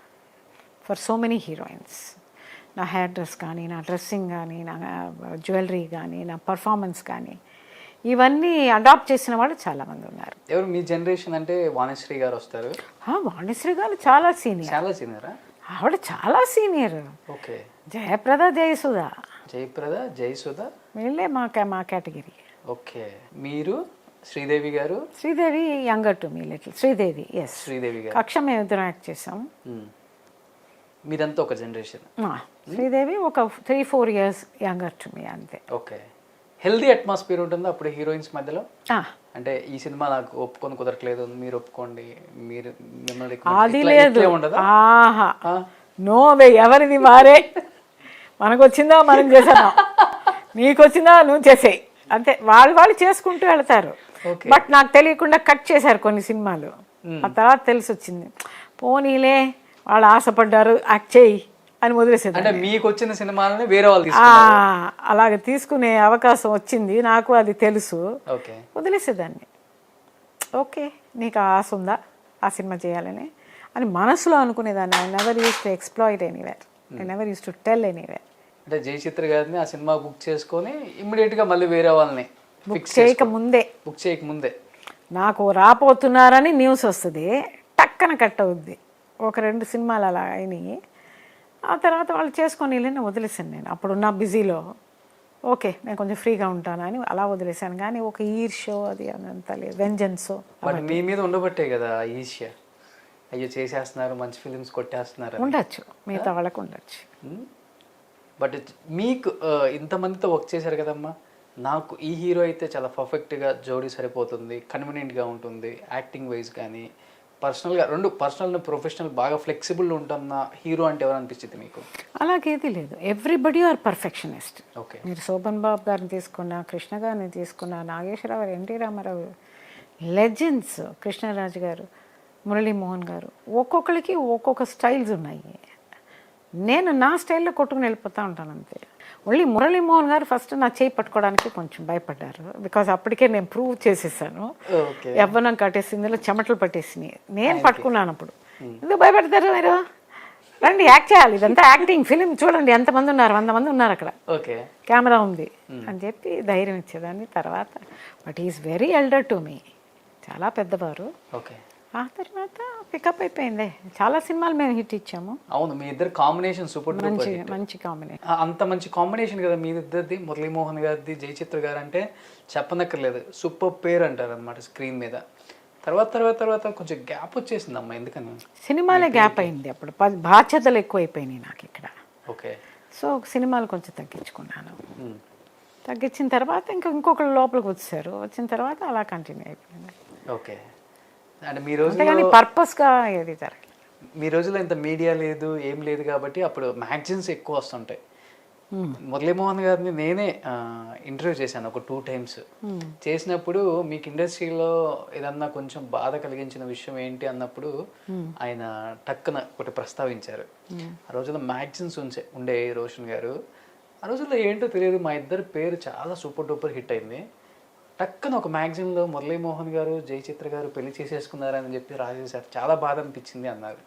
for so many heroines. నా హెయిర్ డ్రెస్ కానీ, నా డ్రెస్సింగ్ కానీ, నా జ్యువెలరీ కానీ, నా పర్ఫార్మెన్స్ కానీ, ఇవన్నీ అడాప్ట్ చేసిన వాళ్ళు చాలామంది ఉన్నారు. ఎవరు మీ జనరేషన్ అంటే? వాణిశ్రీ గారు వస్తారు. వాణిశ్రీ గారు చాలా సీనియర్. చాలా సీనియరా? ఆవిడ చాలా సీనియర్. ఓకే. జయప్రద, జయసుధ వీళ్ళే మా కేటగిరీ. ఓకే. మీరు శ్రీదేవి గారు? Sridevi younger to me little. Sridevi, yes, Sridevi గారు. కక్ష మేము ఇద్దరం యాక్ట్ చేసాం. మీరంతా ఒక జనరేషన్. శ్రీదేవి ఒక 3-4 years యంగర్ టు మీ, అంతే. ఓకే. హెల్దీ అట్మాస్ఫియర్ ఉంటుందా అప్పుడు హీరోయిన్స్ మధ్యలో? అంటే ఈ సినిమా నాకు ఒప్పుకొని కుదరట్లేదు, మీరు ఒప్పుకోండి, మీరు మిమ్మల్ని అది లేదు. ఆహా, నో వే, ఎవరిది వారే. మనకు వచ్చిందా మనం చేసాం, నీకు వచ్చిందా నువ్వు చేసేయి, అంతే. వాళ్ళు చేసుకుంటూ వెళ్తారు. బట్ నాకు తెలియకుండా కట్ చేశారు కొన్ని సినిమాలు. ఆ తర్వాత తెలిసి వచ్చింది, పోనీలే వాళ్ళు ఆశపడ్డారు, యాక్ట్ చేయి అని వదిలేసేది. అంటే మీకు వచ్చిన సినిమాలని వేరే వాళ్ళు అలాగ తీసుకునే అవకాశం వచ్చింది నాకు, అది తెలుసు, వదిలేసేదాన్ని. ఓకే, నీకు ఆశ ఉందా ఆ సినిమా చేయాలని అని మనసులో అనుకునేదాన్ని. I never use to exploit anywhere, I never use to tell anywhere. అంటే జయచిత్ర గారిని ఆ సినిమా బుక్ చేసుకొని ఇమ్మీడియట్ గా మళ్ళీ వేరే వాళ్ళని బుక్ చేయకముందే నాకు రాపోతున్నారని న్యూస్ వస్తుంది, టక్కన కట్ అవుద్ది. 1-2 సినిమాలు అలా అయినాయి. ఆ తర్వాత వాళ్ళు చేసుకొని వెళ్ళి వదిలేసాను నేను. అప్పుడున్న బిజీలో ఓకే నేను కొంచెం ఫ్రీగా ఉంటానని అలా వదిలేసాను. కానీ ఒక ఈర్ష్యో అది అంతా లేదు, వెంజన్సో. మీ మీద ఉండబట్టే కదా ఈర్ష్య, అయ్యో చేసేస్తున్నారు, మంచి ఫిలిమ్స్ కొట్టేస్తున్నారు. ఉండొచ్చు, మిగతా వాళ్ళకు ఉండొచ్చు. బట్ మీకు ఇంతమందితో వర్క్ చేశారు కదమ్మా, నాకు ఈ హీరో అయితే చాలా పర్ఫెక్ట్గా జోడీ సరిపోతుంది, కన్వీనియంట్గా ఉంటుంది, యాక్టింగ్ వైజ్ కానీ పర్సనల్గా, రెండు పర్సనల్ ప్రొఫెషనల్ బాగా ఫ్లెక్సిబుల్ ఉంటున్న హీరో అంటే ఎవరు అనిపించింది మీకు? అలాగేది లేదు, ఎవ్రీబడి ఆర్ పర్ఫెక్షనిస్ట్. ఓకే. మీరు శోభన్ బాబు గారిని తీసుకున్నా, కృష్ణ గారిని తీసుకున్నా, నాగేశ్వరరావు గారు, ఎన్టీ రామారావు, లెజెండ్స్, కృష్ణరాజు గారు, మురళీమోహన్ గారు, ఒక్కొక్కరికి ఒక్కొక్క స్టైల్స్ ఉన్నాయి. నేను నా స్టైల్లో కొట్టుకుని వెళ్ళిపోతూ ఉంటాను అంతే. ఓన్లీ మురళీమోహన్ గారు ఫస్ట్ నా చేయి పట్టుకోవడానికి కొంచెం భయపడ్డారు, బికాజ్ అప్పటికే నేను ప్రూవ్ చేసేసాను. యవ్వనం కట్టేసిందిలో చెమటలు పట్టేసినాయి, నేను పట్టుకున్నాను. అప్పుడు ఎందుకు భయపడతారు మీరు, రండి యాక్ట్ చేయాలి, ఇదంతా యాక్టింగ్ ఫిలిం, చూడండి ఎంతమంది ఉన్నారు, 100 మంది ఉన్నారు అక్కడ, కెమెరా ఉంది అని చెప్పి ధైర్యం ఇచ్చేదాన్ని. తర్వాత but is very elder to me, చాలా పెద్దవారు. ఆ తర్వాత పికప్ అయిపోయింది, చాలా సినిమాలు మేము హిట్ ఇచ్చాము. అవును, మీ ఇద్దరు కాంబినేషన్ సూపర్, మంచి కాంబినేషన్. అంత మంచి కాంబినేషన్ కదా మీ ఇద్దరిది, మురళీమోహన్ గారిది, జయచిత్ర గారు అంటే చెప్పనక్కర్లేదు, సూపర్ పేరు అంటారు అనమాట స్క్రీన్ మీద. తర్వాత కొంచెం గ్యాప్ వచ్చేసింది అమ్మా, ఎందుకని? సినిమాలే గ్యాప్ అయింది, అప్పుడు బాధ్యతలు ఎక్కువైపోయినాయి నాకు ఇక్కడ. ఓకే. సో సినిమాలు కొంచెం తగ్గించుకున్నాను. తగ్గించిన తర్వాత ఇంకొకరు లోపలికి వచ్చారు, వచ్చిన తర్వాత అలా కంటిన్యూ అయిపోయింది. ఓకే. అంటే మీ రోజు పర్పస్గా ఏది జరగలేదు. మీ రోజులో ఇంత మీడియా లేదు, ఏం లేదు కాబట్టి అప్పుడు మ్యాగజైన్స్ ఎక్కువ వస్తుంటాయి. మురళీమోహన్ గారిని నేనే ఇంటర్వ్యూ చేశాను ఒక 2 times. చేసినప్పుడు మీకు ఇండస్ట్రీలో ఏదన్నా కొంచెం బాధ కలిగించిన విషయం ఏంటి అన్నప్పుడు ఆయన టక్కున ఒకటి ప్రస్తావించారు. ఆ రోజుల్లో మ్యాగజైన్స్ ఉండే రోషన్ గారు, ఆ రోజుల్లో ఏంటో తెలియదు, మా ఇద్దరి పేరు చాలా సూపర్ డూపర్ హిట్ అయింది. టక్కన ఒక మ్యాగజైన్లో మురళీమోహన్ గారు జయచిత్ర గారు పెళ్లి చేసేసుకున్నారని చెప్పి రాసేసారు. చాలా బాధ అనిపించింది అన్నారు.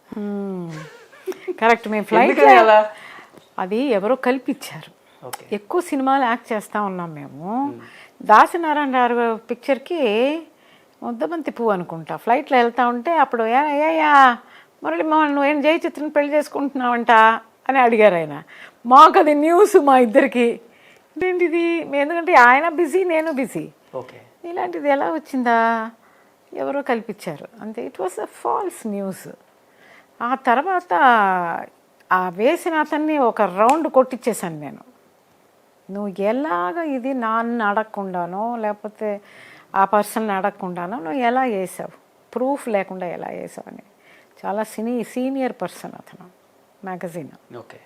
కరెక్ట్. మేము ఫ్లైట్ ఎందుకని అలా? అది ఎవరో కల్పించారు. ఓకే. ఎక్కువ సినిమాలు యాక్ట్ చేస్తూ ఉన్నాం మేము. దాసనారాయణ గారు పిక్చర్కి ముద్దబంతి పువ్వు అనుకుంటా ఫ్లైట్లో వెళ్తూ ఉంటే అప్పుడు ఏయా మురళీమోహన్ నువ్వేం జయచిత్రని పెళ్లి చేసుకుంటున్నావంట అని అడిగారు ఆయన. మాకు అది న్యూస్ మా ఇద్దరికి. ఏంటిది, ఎందుకంటే ఆయన బిజీ నేను బిజీ, ఓకే, ఇలాంటిది ఎలా వచ్చిందా, ఎవరో కల్పించారు అంతే. It was a false news. ఆ తర్వాత ఆ వేసిన అతన్ని ఒక రౌండ్ కొట్టించేశాను నేను. నువ్వు ఎలాగ ఇది నాన్న అడగకుండానో లేకపోతే ఆ పర్సన్ని అడగకుండానో నువ్వు ఎలా చేసావు, ప్రూఫ్ లేకుండా ఎలా చేసావు అని. చాలా సీనియర్ పర్సన్ అతను మ్యాగజైన్. ఓకే.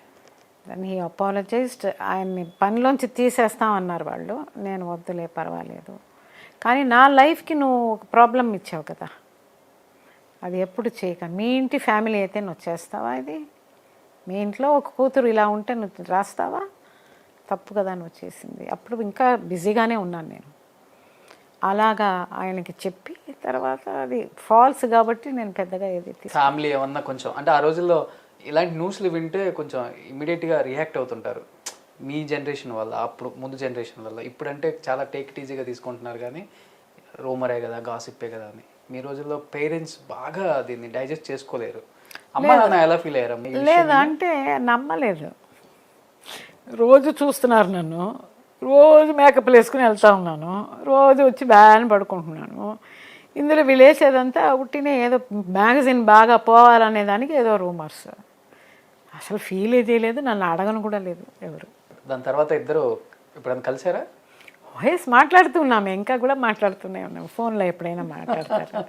దాన్ని హీ అపాలజైజ్డ్. ఆయన్ని పనిలోంచి తీసేస్తామన్నారు వాళ్ళు. నేను వద్దులే పర్వాలేదు, కానీ నా లైఫ్కి నువ్వు ఒక ప్రాబ్లం ఇచ్చావు కదా, అది ఎప్పుడు చేయక. మీ ఇంటి ఫ్యామిలీ అయితే నువ్వు చేస్తావా? ఇది మీ ఇంట్లో ఒక కూతురు ఇలా ఉంటే నువ్వు రాస్తావా? తప్పు కదా నువ్వు చేసింది. అప్పుడు ఇంకా బిజీగానే ఉన్నాను నేను. అలాగా ఆయనకి చెప్పి తర్వాత అది ఫాల్స్ కాబట్టి నేను పెద్దగా ఏది ఫ్యామిలీ ఏమన్నా కొంచెం అంటే ఆ రోజుల్లో ఇలాంటి న్యూస్లు వింటే కొంచెం ఇమీడియట్గా రియాక్ట్ అవుతుంటారు మీ జనరేషన్ వల్ల, అప్పుడు ముందు జనరేషన్ వల్ల. ఇప్పుడంటే చాలా టేక్ ఇట్ ఈజీగా తీసుకుంటున్నారు, కానీ రూమరే కదా, గాసిప్పే కదా అని. మీ రోజుల్లో పేరెంట్స్ బాగా దీన్ని డైజెస్ట్ చేసుకోలేరు. అమ్మ నాన్న ఎలా ఫీల్ అయ్యారు? లేదా అంటే నమ్మలేదు. రోజు చూస్తున్నారు నన్ను, రోజు మేకప్లు వేసుకుని వెళ్తూ ఉన్నాను, రోజు వచ్చి బ్యాన్ పడుకుంటున్నాను. ఇందులో విలేసేదంతా ఉట్టినే ఏదో మ్యాగజైన్ బాగా పోవాలనే దానికి ఏదో రూమర్స్. అసలు ఫీల్ ఏదీ లేదు, నన్ను అడగను కూడా లేదు ఎవరు. దాని తర్వాత ఇద్దరు ఎప్పుడైనా కలిసారా? వాయిస్ మాట్లాడుతున్నాము, ఇంకా కూడా మాట్లాడుతూనే ఉన్నాము, ఫోన్లో ఎప్పుడైనా మాట్లాడతారు.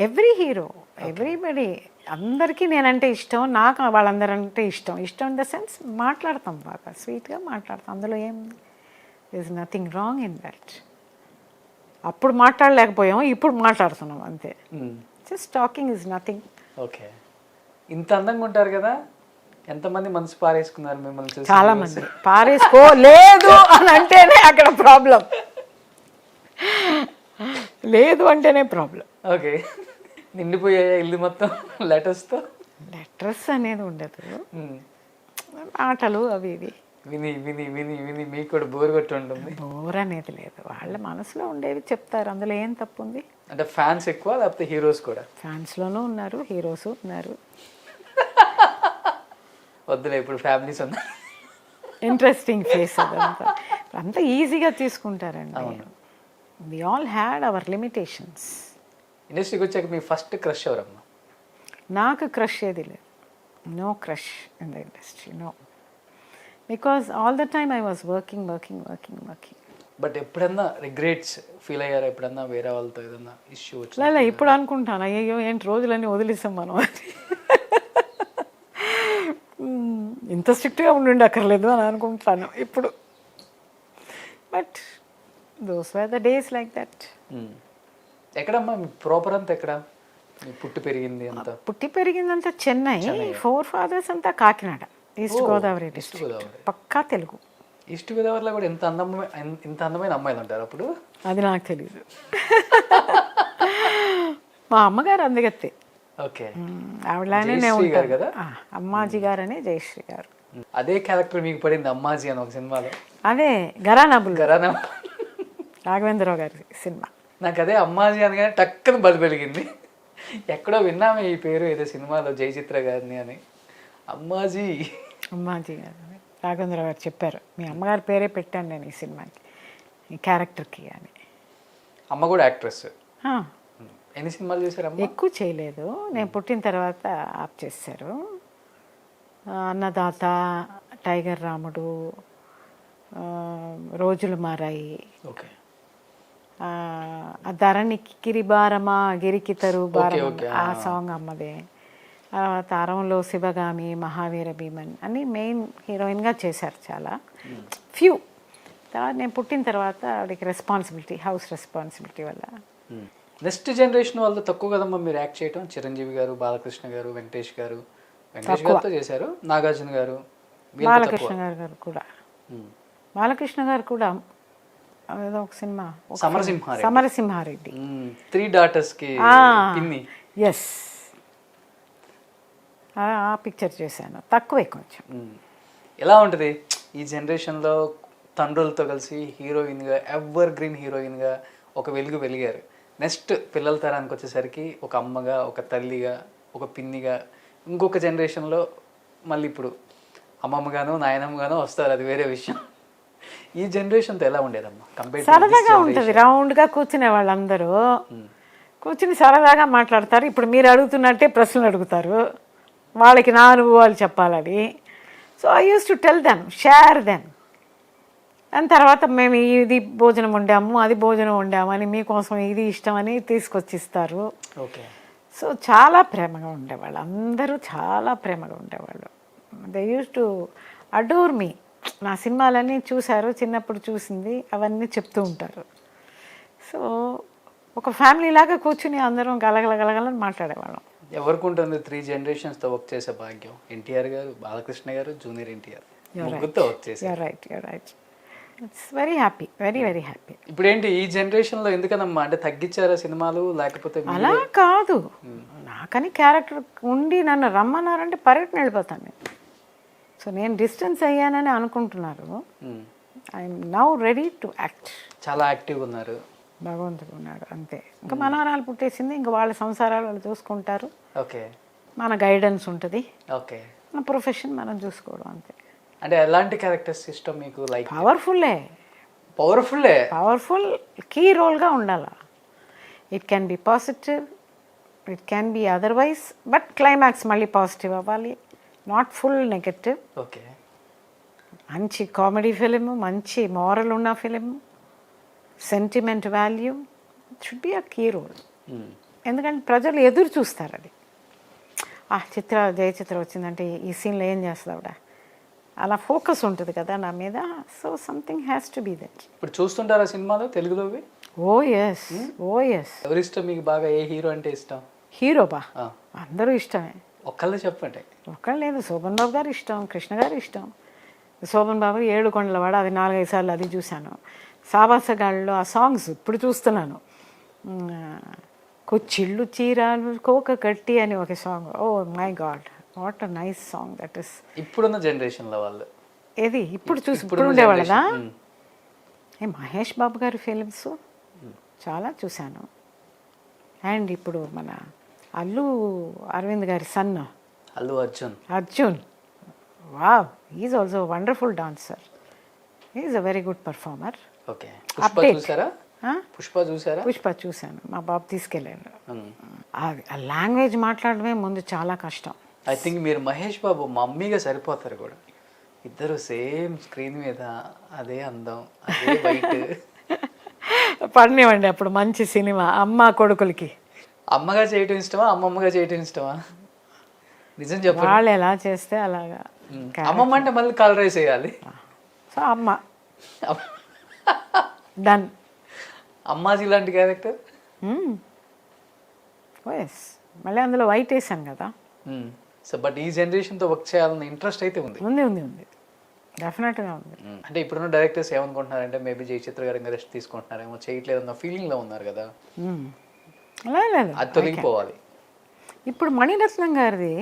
ఎవ్రీ హీరో, ఎవ్రీబడి, అందరికీ నేనంటే ఇష్టం, నాకు వాళ్ళందరంటే ఇష్టం. ఇష్టం ఇన్ ద సెన్స్ మాట్లాడతాం, బాగా స్వీట్గా మాట్లాడతాం. అందులో ఏం this is nothing wrong in that. అప్పుడు మాట్లాడలేకపోయాము, ఇప్పుడు మాట్లాడుతున్నాం అంతే. Just talking is nothing. Okay. ఇంత అందంగా ఉంటారు కదా, ఎంతమంది మనసు పారేసుకున్నారు మిమ్మల్ని చూసి? చాలా మంది పారేసుకోలేదు అని అంటేనే అక్కడ ప్రాబ్లం. లేదు అంటేనే ప్రాబ్లం. ఓకే. నిండిపోయాయా ఇల్లు మొత్తం లెటర్స్తో? లెటర్స్ అనేది ఉండదు, ఆటలు అవి ఇవి విని విని విని విని మీకు కూడా బోర్ కొట్టి ఉంటుంది. బోర్ అనేది లేదు, వాళ్ళ మనసులో ఉండేవి చెప్తారు, అందులో ఏం తప్పు ఉంది. అంటే ఫ్యాన్స్ ఎక్కువ లేకపోతే హీరోస్ కూడా? ఫ్యాన్స్లోనూ ఉన్నారు, హీరోస్ ఉన్నారు. వద్దులే, ఇప్పుడు ఫ్యామిలీస్ ఉన్నాయి. ఇంట్రెస్టింగ్ ఫేస్ అదంతా, అంతా ఈజీగా తీసుకుంటారండి. We all had our limitations. ఇండస్ట్రీకి వచ్చాక మీ ఫస్ట్ క్రష్ ఎవరమ్మా? నాకు క్రష్ ఏది లేదు, no crush in the industry, no. Because all the time I was working working working working. But ఎప్పుడన్నా రిగ్రెట్స్ ఫీల్ అయ్యారా? ఎప్పుడన్నా వేరే వాళ్ళతో ఏదన్నా ఇష్యూ వచ్చి? లేదా ఇప్పుడు అనుకుంటాను, అయ్యో ఏంటి రోజులన్నీ వదిలేసాం మనం అని. ఇంత స్ట్రిక్ట్గా ఉండి అక్కర్లేదు అని అనుకుంటాను ఇప్పుడు. But those were the days like that. ఎక్కడమ్మా మీ ప్రాపర్ అంతా ఎక్కడ? మీ పుట్టి పెరిగింది అంతా? పుట్టి పెరిగిందంతా చెన్నై, 4 fathers అంతా కాకినాడ, ఈస్ట్ గోదావరి డిస్ట్రిక్ట్, పక్కా తెలుగు. ఈస్ట్ గోదావరిలో కూడా ఇంత అందమైన అమ్మాయిలు ఉంటారు అప్పుడు? అది నాకు తెలియదు. మా అమ్మగారు అందగత్తే. ఓకే. ఆవిడలానే ఉంటారు కదా, అమ్మాజీ గారు అని జయశ్రీ గారు. అదే క్యారెక్టర్ మీకు పడింది అమ్మాజీ అని ఒక సినిమాలో. అదే గరానాబుల్, గరానా రాఘవేంద్రరావు గారి సినిమా. నాకు అదే అమ్మాజీ అనగానే టక్కున బలి పెరిగింది. ఎక్కడో విన్నామే ఈ పేరు ఏదో సినిమాలో జయచిత్ర గారిని అని. అమ్మాజీ గారు రాఘవేంద్రరావు గారు చెప్పారు, మీ అమ్మగారి పేరే పెట్టాను నేను ఈ సినిమాకి, ఈ క్యారెక్టర్కి అని. అమ్మ కూడా యాక్ట్రెస్. ఎన్ని సినిమాలు చేశారు? ఎక్కువ చేయలేదు, నేను పుట్టిన తర్వాత ఆప్ చేశారు. అన్నదాత, టైగర్ రాముడు, రోజులు మారాయి, ఓకే, ధరణికి గిరిబారమా గిరికి తరు బారమ, ఆ సాంగ్ అమ్మదే. తర్వాత అరంలో శివగామి, మహావీర భీమన్ అని మెయిన్ హీరోయిన్గా చేశారు చాలా ఫ్యూ. తర్వాత నేను పుట్టిన తర్వాత ఆవిడకి రెస్పాన్సిబిలిటీ, హౌస్ రెస్పాన్సిబిలిటీ వల్ల. నెక్స్ట్ జనరేషన్ వాళ్ళతో తక్కువ కదమ్మా మీరు యాక్ట్ చేయటం? చిరంజీవి గారు, బాలకృష్ణ గారు, వెంకటేష్ గారితో చేశారు, నాగార్జున గారు. బాలకృష్ణ గారు కూడా బాలకృష్ణ గారు కూడా ఏదో ఒక సినిమా సమరసింహారెడ్డి 3 daughters కి పిన్ని. ఎస్, ఆ పిక్చర్ చేశాను, తక్కువే కొంచెం. ఎలా ఉంటుంది ఈ జనరేషన్లో తండ్రులతో కలిసి హీరోయిన్గా ఎవర్ గ్రీన్ హీరోయిన్గా ఒక వెలిగారు. నెక్స్ట్ పిల్లల తరానికి వచ్చేసరికి ఒక అమ్మగా, ఒక తల్లిగా, ఒక పిన్నిగా, ఇంకొక జనరేషన్లో మళ్ళీ ఇప్పుడు అమ్మమ్మగానో నాయనమ్మగానో వస్తారు, అది వేరే విషయం. ఈ జనరేషన్తో ఎలా ఉండేదమ్మా కంపేర్? సరదాగా ఉంటుంది, రౌండ్గా కూర్చునే వాళ్ళందరూ కూర్చుని సరదాగా మాట్లాడతారు. ఇప్పుడు మీరు అడుగుతున్నట్టే ప్రశ్నలు అడుగుతారు, వాళ్ళకి నా అనుభవాలు చెప్పాలని. So I use to tell them, share them. దాని తర్వాత మేము ఇది భోజనం వండాము, అది భోజనం వండాము అని, మీకోసం ఇది ఇష్టం అని తీసుకొచ్చి ఇస్తారు. ఓకే. సో చాలా ప్రేమగా ఉండేవాళ్ళు, అందరూ చాలా ప్రేమగా ఉండేవాళ్ళు. దే యూస్ టు అడోర్ మీ. నా సినిమాలన్నీ చూశారు, చిన్నప్పుడు చూసింది అవన్నీ చెప్తూ ఉంటారు. సో ఒక ఫ్యామిలీ లాగా కూర్చుని అందరం గలగలగలగలని మాట్లాడేవాళ్ళం. ఎవరికి ఉంటుంది 3 generations వర్క్ చేసే భాగ్యం? ఎన్టీఆర్ గారు, బాలకృష్ణ గారు, జూనియర్ ఎన్టీఆర్ ముగ్గురుతో వర్క్ చేసి. Right. It's very happy, very happy. ఇప్పుడు ఏంటి ఈ జనరేషన్లో ఎందుకనమ్మా, అంటే తగ్గించారా సినిమాలు లేకపోతే? అలా కాదు, నాకని క్యారెక్టర్ ఉండి నన్ను రమ్మన్నారంటే పరిగెట్టిన వెళ్ళిపోతాను నేను. సో నేను డిస్టెన్స్ అయ్యానని అనుకుంటున్నారు. I'm now ready to act. చాలా యాక్టివ్గా ఉన్నారు. భగవంతుడు ఉన్నాడు అంతే. ఇంకా మనవరాలు పుట్టేసింది, ఇంకా వాళ్ళ సంసారాలు వాళ్ళు చూసుకుంటారు. ఓకే. మన గైడెన్స్ ఉంటుంది, ఓకే. మన ప్రొఫెషన్ మనం చూసుకోవడం అంతే. అంటే ఎలాంటి క్యారెక్టర్స్ ఇష్టం మీకు? లైక్ పవర్ఫుల్ కీ రోల్గా ఉండాలి. It can be positive, it can be otherwise, but climax మళ్ళీ పాజిటివ్ అవ్వాలి, నాట్ ఫుల్ నెగటివ్. ఓకే. మంచి కామెడీ ఫిలిం, మంచి మారల్ ఉన్న film, sentiment value should be a key role. ఎందుకంటే ప్రజలు ఎదురు చూస్తారు అది. జయచిత్ర వచ్చిందంటే ఈ సీన్లో ఏం చేస్తుంది ఆవిడ, అలా ఫోకస్ ఉంటుంది కదా నా మీద. So something has to be that. ఇప్పుడు చూస్తుంటారా సినిమాలు తెలుగులోవి? ఓ ఎస్. ఎవరి ఇష్టం మీకు బాగా? ఏ హీరో అంటే ఇష్టం? హీరో అందరూ ఇష్టమే. ఒక్కళ్ళు చెప్పండి. ఒక్కళ్ళు లేదు, శోభన్ బాబు గారు ఇష్టం, కృష్ణ గారు ఇష్టం. శోభన్ బాబు 7 కొండలవాడ, అది 4-5 సార్లు అది చూశాను. సావాసగాళ్ళలో ఆ సాంగ్స్ ఇప్పుడు చూస్తున్నాను. కొచ్చిళ్ళు చీరాలు కోక కట్టి అని ఒక song. Oh my god, what a nice song that is. ఇప్పుడున్న జనరేషన్లో వాళ్ళు ఏది ఇప్పుడు ఇప్పుడు ఉండేవాళ్ళదా? మహేష్ బాబు గారి ఫిలిమ్స్ చాలా చూశాను. అండ్ ఇప్పుడు మన అల్లు అరవింద్ గారి son Allu Arjun, wow, is also wonderful dancer, is a very good performer. Okay. Pushpa చూశాను, మా బాబు తీసుకెళ్ళాడు. ఆ లాంగ్వేజ్ మాట్లాడమే ముందు చాలా కష్టం. ఐ థింక్ మీరు మహేష్ బాబు మమ్మీగా సరిపోతారు కూడా. ఇద్దరు సేమ్ స్క్రీన్ మీద అదే అందం, అదే వైట్. పడినివ్వండి అప్పుడు మంచి సినిమా అమ్మ కొడుకులకి. అమ్మగా చేయటం ఇష్టమా, అమ్మమ్మగా చేయటం ఇష్టమా? నిజం చెప్పండి. వాళ్ళు ఎలా చేస్తే అలాగా. అమ్మమ్మ అంటే మళ్ళీ కలరైజ్ చేయాలి. సో అమ్మ డన్. అమ్మాజీ లాంటి క్యారెక్టర్. ఎస్, మళ్ళీ అందులో వైట్ వేసాను కదా. సో బట్ ఈ జనరేషన్తో వర్క్ చేయాలన్న ఇంట్రెస్ట్ అయితే ఉంది. ఉంది డెఫినెట్గా ఉంది. అంటే ఇప్పుడున్న డైరెక్టర్స్ ఏమనుకుంటున్నారంటే మేబీ జయచిత్ర గారు ఇంకా రెస్ట్ తీసుకుంటున్నారేమో, చేయట్లేదన్న ఫీలింగ్లో ఉన్నారు కదా. లేదు, అది తొలగిపోవాలి. ఇప్పుడు మణిరత్నం గారిది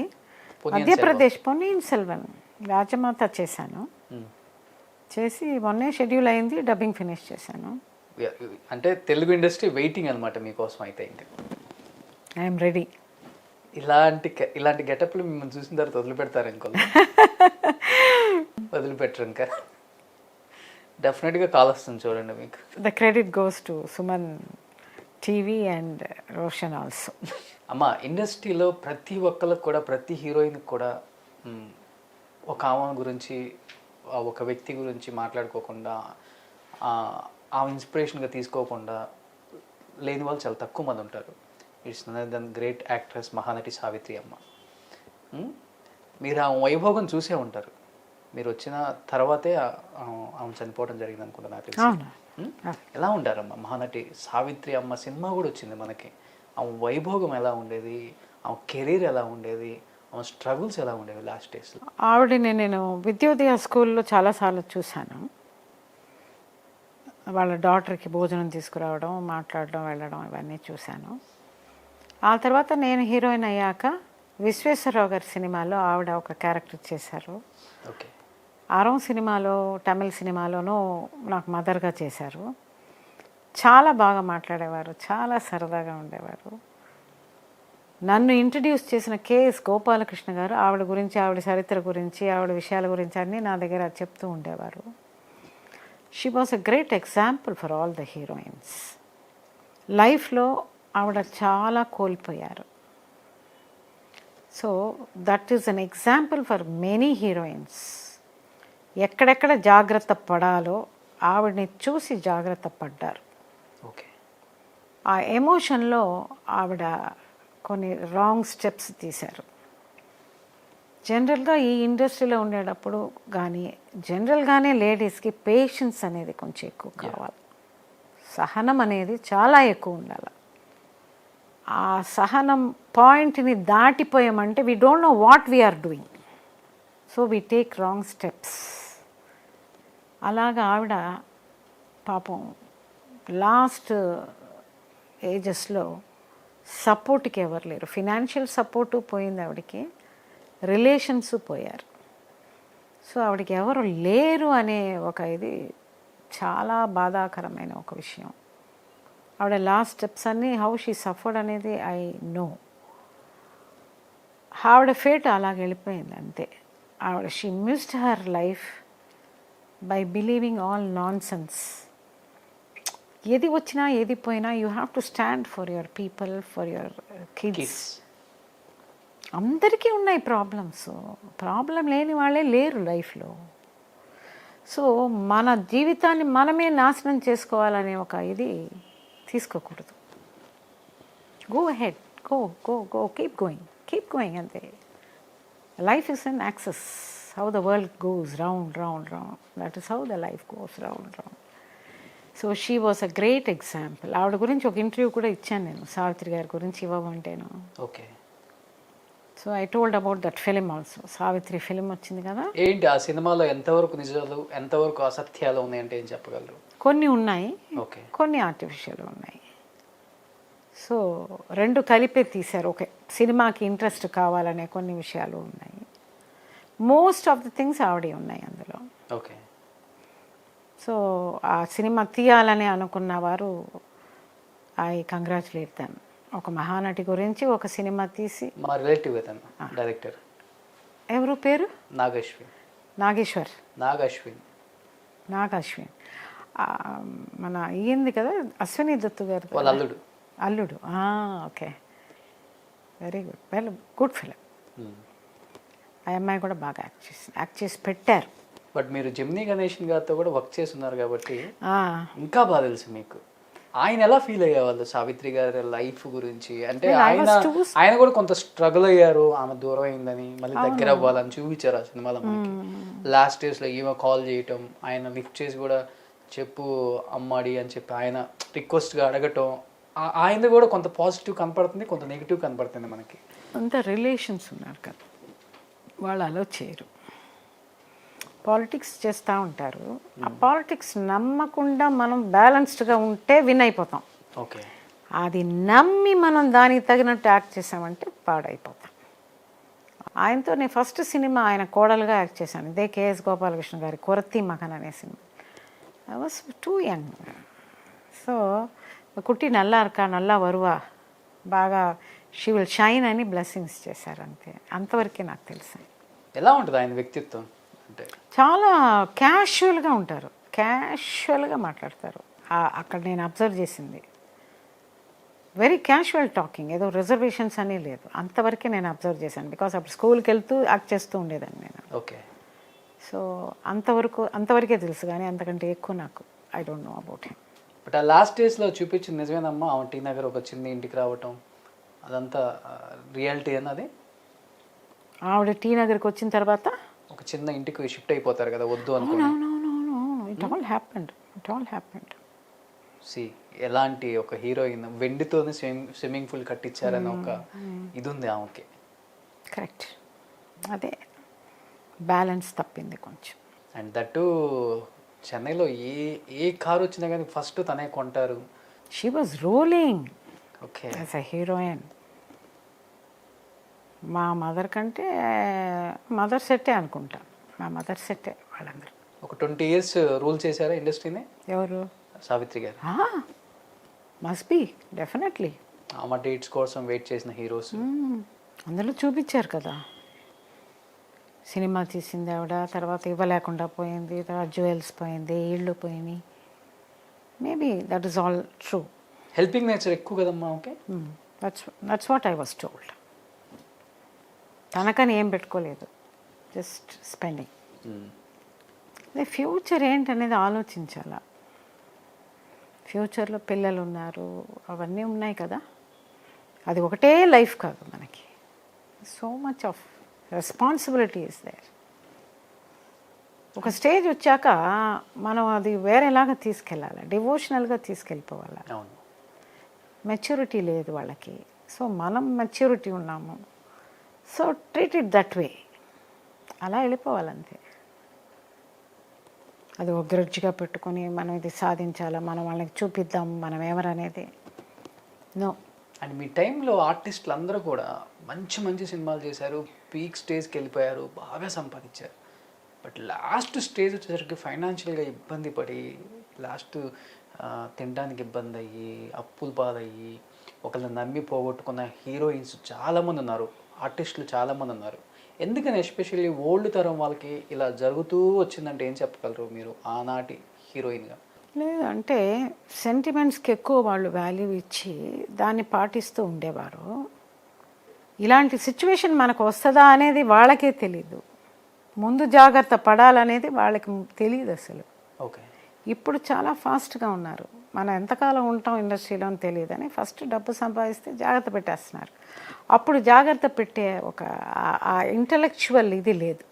మధ్యప్రదేశ్ పొన్నియిన్ సెల్వన్ రాజమాత చేశాను. చేసి మొన్నే షెడ్యూల్ అయింది, డబ్బింగ్ ఫినిష్ చేశాను. అంటే తెలుగు ఇండస్ట్రీ వెయిటింగ్ అనమాట మీకోసం అయితే. ఇంకా ఐఎమ్ రెడీ. ఇలాంటి గెటప్లు మిమ్మల్ని చూసిన తర్వాత వదిలిపెడతారు ఇంకో? వదిలిపెట్టరు ఇంకా. డెఫినెట్గా కాల్ వస్తుంది చూడండి మీకు. The credit goes to Suman TV and Roshan also. అమ్మ, ఇండస్ట్రీలో ప్రతి ఒక్కరికి కూడా, ప్రతి హీరోయిన్కి కూడా ఒక ఆమె గురించి, ఒక వ్యక్తి గురించి మాట్లాడుకోకుండా, ఆ ఇన్స్పిరేషన్గా తీసుకోకుండా లేని వాళ్ళు చాలా తక్కువ మంది ఉంటారు. It's another than great actress Mahanati Savitri అమ్మ. మీరు ఆ వైభోగం చూసే ఉంటారు. మీరు వచ్చిన తర్వాతే ఆమె చనిపోవడం జరిగింది అనుకుంటా నాకు తెలిసి. ఎలా ఉంటారమ్మా మహానటి సావిత్రి అమ్మ? సినిమా కూడా వచ్చింది మనకి. ఆమె వైభోగం ఎలా ఉండేది, ఆమె కెరీర్ ఎలా ఉండేది, స్ట్రగుల్స్ ఎలా ఉండేవి లాస్ట్ డేస్లో? ఆవిడని నేను విద్యోదయ స్కూల్లో చాలాసార్లు చూశాను. వాళ్ళ డాటర్కి భోజనం తీసుకురావడం, మాట్లాడడం, వెళ్ళడం ఇవన్నీ చూశాను. ఆ తర్వాత నేను హీరోయిన్ అయ్యాక విశ్వేశ్వరరావు గారి సినిమాలో ఆవిడ ఒక క్యారెక్టర్ చేశారు. ఓకే. ఆరం సినిమాలో, తమిళ సినిమాలోనూ నాకు మదర్గా చేశారు. చాలా బాగా మాట్లాడేవారు, చాలా సరదాగా ఉండేవారు. నన్ను ఇంట్రడ్యూస్ చేసిన కేఎస్ గోపాలకృష్ణ గారు ఆవిడ గురించి, ఆవిడ చరిత్ర గురించి, ఆవిడ విషయాల గురించి అన్నీ నా దగ్గర చెప్తూ ఉండేవారు. She was a great example for all the heroines. లైఫ్లో ఆవిడ చాలా కోల్పోయారు. So that is an example for many heroines. ఎక్కడెక్కడ జాగ్రత్త పడాలో ఆవిడని చూసి జాగ్రత్త పడ్డారు. ఓకే. ఆ ఎమోషన్లో ఆవిడ కొన్ని రాంగ్ స్టెప్స్ తీశారు. జనరల్గా ఈ ఇండస్ట్రీలో ఉండేటప్పుడు కానీ జనరల్గానే లేడీస్కి పేషెన్స్ అనేది కొంచెం ఎక్కువ కావాలి. సహనం అనేది చాలా ఎక్కువ ఉండాలి. ఆ సహనం పాయింట్ని దాటిపోయామంటే we don't know what we are doing, so we take wrong steps. అలాగా ఆవిడ పాపం లాస్ట్ ఏజెస్లో సపోర్ట్కి ఎవరు లేరు. ఫినాన్షియల్ సపోర్టు పోయింది ఆవిడకి, రిలేషన్స్ పోయారు. సో ఆవిడకి ఎవరు లేరు అనే ఒక ఇది చాలా బాధాకరమైన ఒక విషయం. ఆవిడ లాస్ట్ స్టెప్స్ అన్నీ హౌ షీ సఫర్డ్ అనేది ఐ నో. ఆవిడ ఫేట్ అలాగ వెళ్ళిపోయింది అంతే. ఆవిడ she missed her life by believing all non sense. ఏది వచ్చినా ఏది పోయినా you have to stand for your people, for your kids. అందరికీ ఉన్నాయి ప్రాబ్లమ్స్, ప్రాబ్లం లేని వాళ్ళే లేరు లైఫ్లో. సో మన జీవితాన్ని మనమే నాశనం చేసుకోవాలనే ఒక ఇది తీసుకోకూడదు. Go ahead, go go go, keep going అంతే. Life is an access. How the world goes round round round, that is how the life goes round round. So she was a great example. ఆవిడ గురించి ఒక interview కూడా ఇచ్చాను నేను, సావిత్రి గారి గురించి ఇవ్వమంటేను. Okay. So I told about that film also. Savitri film వచ్చింది కదా. ఏంటి ఆ సినిమాలో ఎంతవరకు నిజాలు, ఎంతవరకు అసత్యాలు ఉన్నాయంటే ఏం చెప్పగలరు? కొన్ని ఉన్నాయి, ఓకే, కొన్ని ఆర్టిఫిషియల్ ఉన్నాయి. సో రెండు కలిపే తీశారు. ఓకే, సినిమాకి ఇంట్రెస్ట్ కావాలనే కొన్ని విషయాలు ఉన్నాయి. మోస్ట్ ఆఫ్ ది థింగ్స్ ఆవిడే ఉన్నాయి అందులో. ఓకే. సో ఆ సినిమా తీయాలని అనుకున్న వారు ఐ కంగ్రాచులేట్ దెమ్. ఒక మహానటి గురించి ఒక సినిమా తీసి, మా రిలేటివ్ అతను డైరెక్టర్. ఎవరు పేరు? నాగశ్విన్. నాగేశ్వర్, నాగశ్విన్. నాగశ్విన్ మన అయ్యింది కదా అశ్విని దత్తు గారు వాళ్ళ అల్లుడు. అల్లుడు. Okay, very good, well good film. ఆ అమ్మాయి కూడా బాగా యాక్ట్ చేసి పెట్టారు. బట్ మీరు జెమినీ గణేషన్ గారితో కూడా వర్క్ చేసి ఉన్నారు కాబట్టి ఇంకా బాగా తెలుసు మీకు. ఆయన ఎలా ఫీల్ అయ్యేవాళ్ళు సావిత్రి గారి లైఫ్ గురించి? అంటే ఆయన కూడా కొంత స్ట్రగుల్ అయ్యారు, ఆమె దూరం అయిందని మళ్ళీ దగ్గర అవ్వాలని చూపించారు ఆ సినిమాలో మనకి. లాస్ట్ డేస్లో ఈమె కాల్ చేయటం, ఆయన లిఫ్ట్ చేసి కూడా చెప్పు అమ్మాడి అని చెప్పి ఆయన రిక్వెస్ట్గా అడగటం, ఆయనది కూడా కొంత పాజిటివ్ కనపడుతుంది, కొంత నెగిటివ్ కనపడుతుంది మనకి. అంత రిలేషన్స్ ఉన్నారు కదా, వాళ్ళు అలో చేయరు, పాలిటిక్స్ చేస్తూ ఉంటారు. ఆ పాలిటిక్స్ నమ్మకుండా మనం బ్యాలెన్స్డ్గా ఉంటే విన్ అయిపోతాం. ఓకే. అది నమ్మి మనం దానికి తగినట్టు యాక్ట్ చేసామంటే పాడైపోతాం. ఆయనతో నేను ఫస్ట్ సినిమా ఆయన కోడలుగా యాక్ట్ చేశాను. ఇదే కేఎస్ గోపాలకృష్ణ గారి కొరతి మగన్ అనే cinema. I was too young. So కుట్టి నల్లా అరకా నల్లా వరువా బాగా షీ విల్ షైన్ అని బ్లెస్సింగ్స్ చేశారు అంతే. అంతవరకే నాకు తెలుసు. ఎలా ఉంటుంది ఆయన వ్యక్తిత్వం? అంటే చాలా క్యాషువల్గా ఉంటారు, క్యాషువల్గా మాట్లాడతారు. అక్కడ నేను అబ్జర్వ్ చేసింది వెరీ క్యాషువల్ టాకింగ్, ఏదో రిజర్వేషన్స్ అని లేదు. అంతవరకే నేను అబ్జర్వ్ చేశాను. బికాస్ అప్పుడు స్కూల్కి వెళ్తూ యాక్ట్ చేస్తూ ఉండేదాన్ని నేను. ఓకే. సో అంతవరకే తెలుసు, కానీ అంతకంటే ఎక్కువ నాకు I don't know about him. But ఆ లాస్ట్ డేస్లో చూపించింది నిజమేనమ్మా, ఆమె టీ నగర్ ఒక చిన్న ఇంటికి రావటం, అదంతా రియాలిటీ అన్నది? ఆవిడ టీ నగర్కి వచ్చిన తర్వాత ఒక చిన్న ఇంటికి షిఫ్ట్ అయిపోతారు కదా వద్దు అనుకుని. It all happened. సి ఎలాంటి ఒక హీరోయిన్ వెండితోనే స్విమ్మింగ్ పూల్ కట్టించారని ఒక ఇది ఉంది ఆమెకి. కరెక్ట్. అదే బ్యాలెన్స్ తప్పింది కొంచెం. అండ్ దట్టు చెన్నైలో ఏ ఏ కారు వచ్చినా కానీ ఫస్ట్ తనే కొంటారు. She was ruling okay. As a heroine. మా మదర్ కంటే మదర్ సెట్టే అనుకుంటా, మా మదర్ సెట్టే వాళ్ళందరూ. ఒక 20 years రూల్ చేశారా ఇండస్ట్రీని ఎవరు? సావిత్రి గారు? Must be definitely. ఆమె డేట్స్ కోసం వెయిట్ చేసిన హీరోస్ అందులో చూపించారు కదా, సినిమా తీసింది ఆవిడ, తర్వాత ఇవ్వలేకుండా పోయింది, తర్వాత జ్యువెల్స్ పోయింది, ఇళ్ళు పోయినాయి. Maybe that is all true. Helping nature ఎక్కువ కదమ్మా. Okay, that's what I was told. తనకని ఏం పెట్టుకోలేదు, జస్ట్ స్పెండింగ్. అదే ఫ్యూచర్ ఏంటనేది ఆలోచించాల. ఫ్యూచర్లో పిల్లలు ఉన్నారు, అవన్నీ ఉన్నాయి కదా. అది ఒకటే లైఫ్ కాదు మనకి, so much of responsibility is there. ఒక స్టేజ్ వచ్చాక మనం అది వేరేలాగా తీసుకెళ్ళాలి, డివోషనల్గా తీసుకెళ్ళిపోవాలి. అవును. మెచ్యూరిటీ లేదు వాళ్ళకి, సో మనం మెచ్యూరిటీ ఉన్నాము, so treat it that way, అలా వెళ్ళిపోవాలంతే. అది ఒక గ్రడ్జ్గా పెట్టుకొని మనం ఇది సాధించాలా, మనం వాళ్ళకి చూపిద్దాం మనం ఎవరనేది నో. అండ్ మీ టైంలో ఆర్టిస్టులు అందరూ కూడా మంచి మంచి సినిమాలు చేశారు, పీక్ స్టేజ్కి వెళ్ళిపోయారు, బాగా సంపాదించారు. బట్ లాస్ట్ స్టేజ్ వచ్చేసరికి ఫైనాన్షియల్గా ఇబ్బంది పడి, లాస్ట్ తినడానికి ఇబ్బంది అయ్యి, అప్పులు పాలయ్యి, ఒకళ్ళని నమ్మి పోగొట్టుకున్న హీరోయిన్స్ చాలామంది ఉన్నారు, ఆర్టిస్టులు చాలామంది ఉన్నారు. ఎందుకని ఎస్పెషల్లీ ఓల్డ్ తరం వాళ్ళకి ఇలా జరుగుతూ వచ్చిందంటే ఏం చెప్పగలరు మీరు ఆనాటి హీరోయిన్గా? లేదు అంటే సెంటిమెంట్స్కి ఎక్కువ వాళ్ళు వాల్యూ ఇచ్చి దాన్ని పాటిస్తూ ఉండేవారు. ఇలాంటి సిచ్యువేషన్ మనకు వస్తుందా అనేది వాళ్ళకే తెలీదు, ముందు జాగ్రత్త పడాలనేది వాళ్ళకి తెలియదు అసలు. ఓకే. ఇప్పుడు చాలా ఫాస్ట్గా ఉన్నారు, మనం ఎంతకాలం ఉంటాం ఇండస్ట్రీలో అని తెలియదని ఫస్ట్ డబ్బు సంపాదిస్తే జాగ్రత్త పెట్టేస్తున్నారు. అప్పుడు జాగ్రత్త పెట్టే ఒక ఆ ఇంటలెక్చువల్ ఇది లేదు.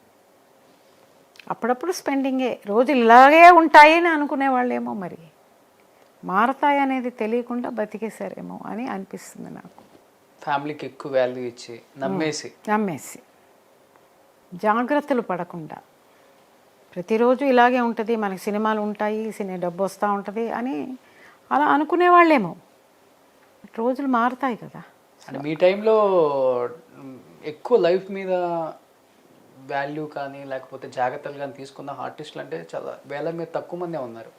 అప్పుడప్పుడు స్పెండింగే, రోజులు ఇలాగే ఉంటాయని అనుకునే వాళ్ళేమో, మరి మారతాయి అనేది తెలియకుండా బతికేశారేమో అని అనిపిస్తుంది నాకు. ఫ్యామిలీకి ఎక్కువ వాల్యూ ఇచ్చి నమ్మేసి జాగ్రత్తలు పడకుండా ప్రతిరోజు ఇలాగే ఉంటుంది, మనకి సినిమాలు ఉంటాయి, డబ్బు వస్తూ ఉంటుంది అని అలా అనుకునే వాళ్ళేమో. రోజులు మారుతాయి కదా. అంటే మీ టైంలో ఎక్కువ లైఫ్ మీద వాల్యూ కానీ లేకపోతే జాగ్రత్తలు కానీ తీసుకున్న ఆర్టిస్టులు అంటే చాలా వేల మీద తక్కువ మందే ఉన్నారు.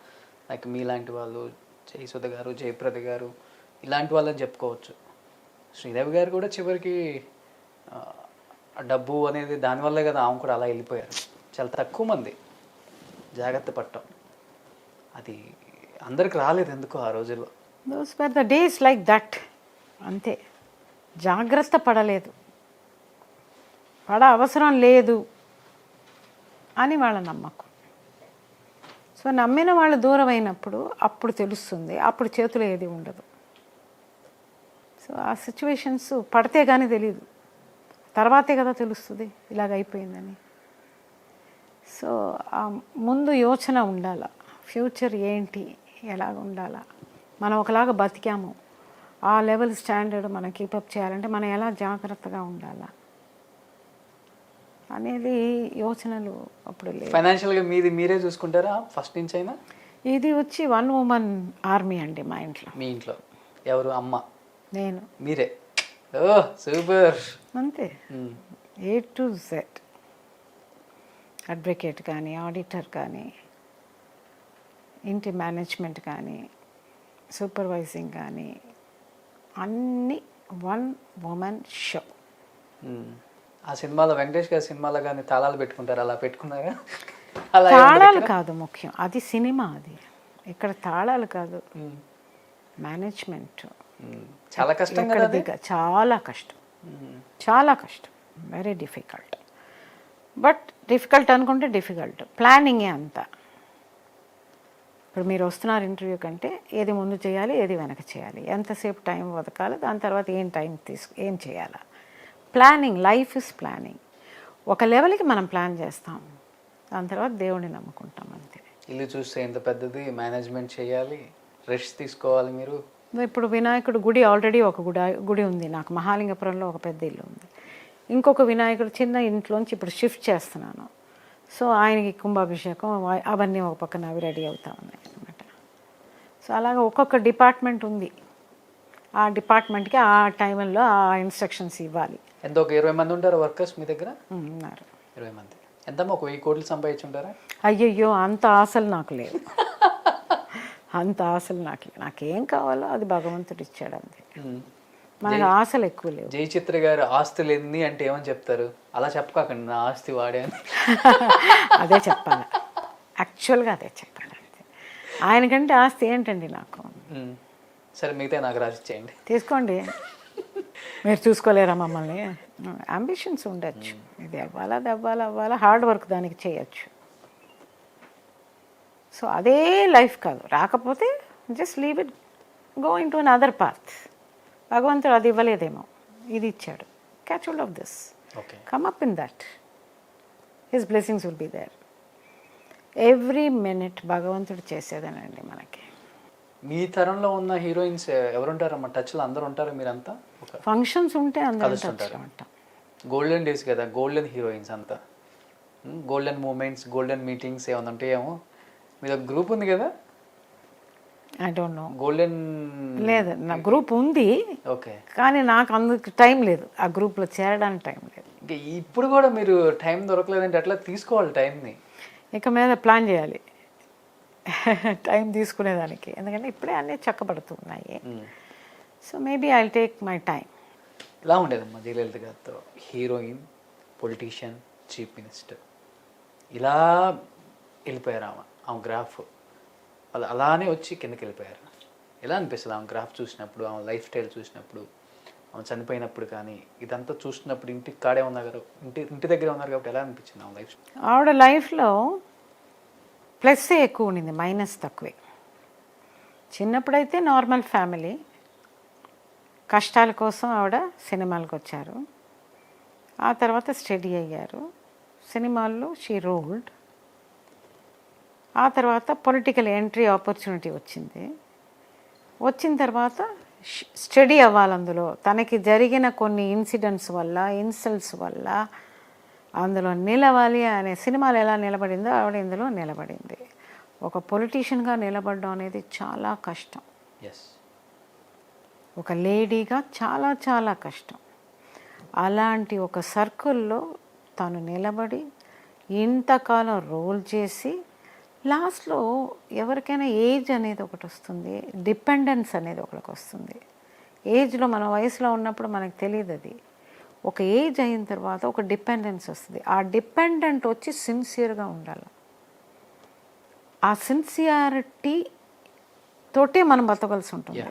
లైక్ మీలాంటి వాళ్ళు, జయసుధ గారు, జయప్రద గారు, ఇలాంటి వాళ్ళని చెప్పుకోవచ్చు. శ్రీదేవి గారు కూడా చివరికి డబ్బు అనేది దానివల్లే కదా ఆమె కూడా అలా వెళ్ళిపోయారు. చాలా తక్కువ మంది జాగ్రత్త పడటం, అది అందరికి రాలేదు ఎందుకో ఆ రోజుల్లో. Those were the days like that. అంతే, జాగ్రత్త పడలేదు, పడ అవసరం లేదు అని వాళ్ళ నమ్మకం. సో నమ్మిన వాళ్ళు దూరం అయినప్పుడు అప్పుడు తెలుస్తుంది, అప్పుడు చేతిలో ఏది ఉండదు. సో ఆ సిచ్యువేషన్స్ పడితే కానీ తెలియదు, తర్వాతే కదా తెలుస్తుంది ఇలాగ అయిపోయిందని. సో ముందు యోచన ఉండాల, ఫ్యూచర్ ఏంటి, ఎలాగ ఉండాలా, మనం ఒకలాగా బతికాము, ఆ లెవెల్ స్టాండర్డ్ మనం కీపప్ చేయాలంటే మనం ఎలా జాగ్రత్తగా ఉండాలా అనేది యోచనలు అప్పుడు లేదు. ఫైనాన్షియల్గా మీరే చూసుకుంటారా ఫస్ట్ నుంచి అయినా? ఇది వచ్చి 1 woman ఆర్మీ అండి మా ఇంట్లో. మీ ఇంట్లో ఎవరు? అమ్మ, నేను, మీరే? ఓ సూపర్. అంతే, A to Z. అడ్వకేట్ కానీ, ఆడిటర్ కానీ, ఇంటి మేనేజ్మెంట్ కానీ, సూపర్వైజింగ్ కానీ, అన్నీ 1 woman షో. ఆ సినిమాలో వెంకటేష్ గారి సినిమాలో కానీ తాళాలు పెట్టుకుంటారు, అలా పెట్టుకున్నారా? అలా తాళాలు కాదు ముఖ్యం, అది సినిమా, అది ఇక్కడ తాళాలు కాదు, మేనేజ్మెంట్. చాలా కష్టం కదా అది? చాలా కష్టం, చాలా కష్టం, వెరీ డిఫికల్ట్. బట్ డిఫికల్ట్ అనుకుంటే డిఫికల్ట్, ప్లానింగే అంతా. ఇప్పుడు మీరు వస్తున్నారు ఇంటర్వ్యూ కంటే ఏది ముందు చేయాలి, ఏది వెనక చేయాలి, ఎంతసేపు టైం బతకాలి, దాని తర్వాత ఏం చేయాలా, ప్లానింగ్. Life is planning. ఒక లెవెల్కి మనం ప్లాన్ చేస్తాం, దాని తర్వాత దేవుడిని నమ్ముకుంటాం అంతే. ఇల్లు చూస్తే ఎంత పెద్దది, మేనేజ్మెంట్ చేయాలి, రెస్ట్ తీసుకోవాలి మీరు. ఇప్పుడు వినాయకుడు గుడి ఆల్రెడీ ఒక గుడి ఉంది నాకు, మహాలింగపురంలో ఒక పెద్ద ఇల్లు ఉంది. ఇంకొక వినాయకుడు చిన్న ఇంట్లోంచి ఇప్పుడు షిఫ్ట్ చేస్తున్నాను. సో ఆయనకి కుంభాభిషేకం అవన్నీ ఒక పక్కన అవి రెడీ అవుతా ఉన్నాయి అనమాట. సో అలాగే ఒక్కొక్క డిపార్ట్మెంట్ ఉంది. ఆ డిపార్ట్మెంట్కి ఆ టైంలో ఆ ఇన్స్ట్రక్షన్స్ ఇవ్వాలి. ఎంత ఒక 20 మంది ఉంటారు వర్కర్స్ మీ దగ్గర? ఉన్నారు. 20 మంది. ఎంతమ్మా ఒక 1000 కోట్లు సంపాదించుంటారా? అయ్యయ్యో అంత ఆశలు నాకు లేవు. అంత ఆశలు నాకేం కావాలో అది భగవంతుడు ఇచ్చాడు అంతే. మనకు ఆశలు ఎక్కువ లేవు. జయచిత్ర గారు ఆస్తులు ఎన్ని అంటే ఏమని చెప్తారు? అలా చెప్పకండి నా ఆస్తి వాడే అని. అదే చెప్పాలి, యాక్చువల్గా అదే చెప్పాలి అంతే. ఆయనకంటే ఆస్తి ఏంటండి నాకు. సరే మిగతా నాకు రాసి ఇచ్చేయండి. తీసుకోండి, మీరు చూసుకోలేరా మమ్మల్ని. అంబిషన్స్ ఉండొచ్చు, ఇది అవ్వాలా అది అవ్వాలా, హార్డ్ వర్క్ దానికి చేయొచ్చు. సో అదే లైఫ్ కాదు, రాకపోతే just leave it, go into another path. భగవంతుడు అది ఇవ్వలేదేమో, ఇది ఇచ్చాడు. Catch hold of this, come up in that, his blessings will be there. Every minute భగవంతుడు చేసేదేనండి మనకి. మీ తరంలో ఉన్న హీరోయిన్స్ ఎవరుంటారమ్మా టచ్లో? అందరూ ఉంటారు మీరంతా? ఫంక్షన్స్ ఉంటే అందరూ టచ్లో ఉంటాం. గోల్డెన్ డేస్ కదా, గోల్డెన్ హీరోయిన్స్ అంతా, గోల్డెన్ మూమెంట్స్, గోల్డెన్ మీటింగ్స్ ఏమైనా ఉంటాయేమో. మీద గ్రూప్ ఉంది కదా? I don't no. గోల్డెన్ లేదు, నా గ్రూప్ ఉంది. ఓకే, కానీ నాకు అందుకు టైం లేదు, ఆ గ్రూప్లో చేరడానికి టైం లేదు. ఇంకా ఇప్పుడు కూడా మీరు టైం దొరకలేదంటే అట్లా తీసుకోవాలి టైంని. ఇక మీద ప్లాన్ చేయాలి టైం తీసుకునేదానికి, ఎందుకంటే ఇప్పుడే అన్నీ చక్కబడుతున్నాయి. So maybe I will take my time. ఇలా ఉండేదమ్మా జయలలిత గారితో, హీరోయిన్, పొలిటీషియన్, చీఫ్ మినిస్టర్, ఇలా వెళ్ళిపోయారు ఆమె గ్రాఫ్ అలానే వచ్చి కిందకి వెళ్ళిపోయారు. ఎలా అనిపిస్తుంది ఆమె గ్రాఫ్ చూసినప్పుడు, ఆమె లైఫ్ స్టైల్ చూసినప్పుడు, ఆమె చనిపోయినప్పుడు కానీ ఇదంతా చూసినప్పుడు? ఇంటికి కాడే ఉన్నారు కదా, ఇంటి దగ్గర ఉన్నారు కాబట్టి ఎలా అనిపించింది ఆమె లైఫ్? ఆవిడ లైఫ్లో ప్లస్సే ఎక్కువ ఉండింది, మైనస్ తక్కువే. చిన్నప్పుడైతే నార్మల్ ఫ్యామిలీ, కష్టాల కోసం ఆవిడ సినిమాలకు వచ్చారు. ఆ తర్వాత స్టడీ అయ్యారు, సినిమాల్లో షీ రూల్డ్. ఆ తర్వాత పొలిటికల్ ఎంట్రీ ఆపర్చునిటీ వచ్చిన తర్వాత స్టడీ అవ్వాలి. అందులో తనకి జరిగిన కొన్ని ఇన్సిడెంట్స్ వల్ల, ఇన్సల్ట్స్ వల్ల అందులో నిలవాలి అనే, సినిమాలు ఎలా నిలబడిందో ఆవిడ ఇందులో నిలబడింది. ఒక పొలిటీషియన్గా నిలబడడం అనేది చాలా కష్టం, ఒక లేడీగా చాలా చాలా కష్టం. అలాంటి ఒక సర్కిల్లో తను నిలబడి ఇంతకాలం రోల్ చేసి లాస్ట్లో ఎవరికైనా ఏజ్ అనేది ఒకటి వస్తుంది, డిపెండెన్స్ అనేది ఒకరికి వస్తుంది. ఏజ్లో మన వయసులో ఉన్నప్పుడు మనకు తెలియదు, అది ఒక ఏజ్ అయిన తర్వాత ఒక డిపెండెన్స్ వస్తుంది. ఆ డిపెండెంట్ వచ్చి సిన్సియర్గా ఉండాలి. ఆ సిన్సియారిటీ తోటే మనం బతకవలసి ఉంటుంది,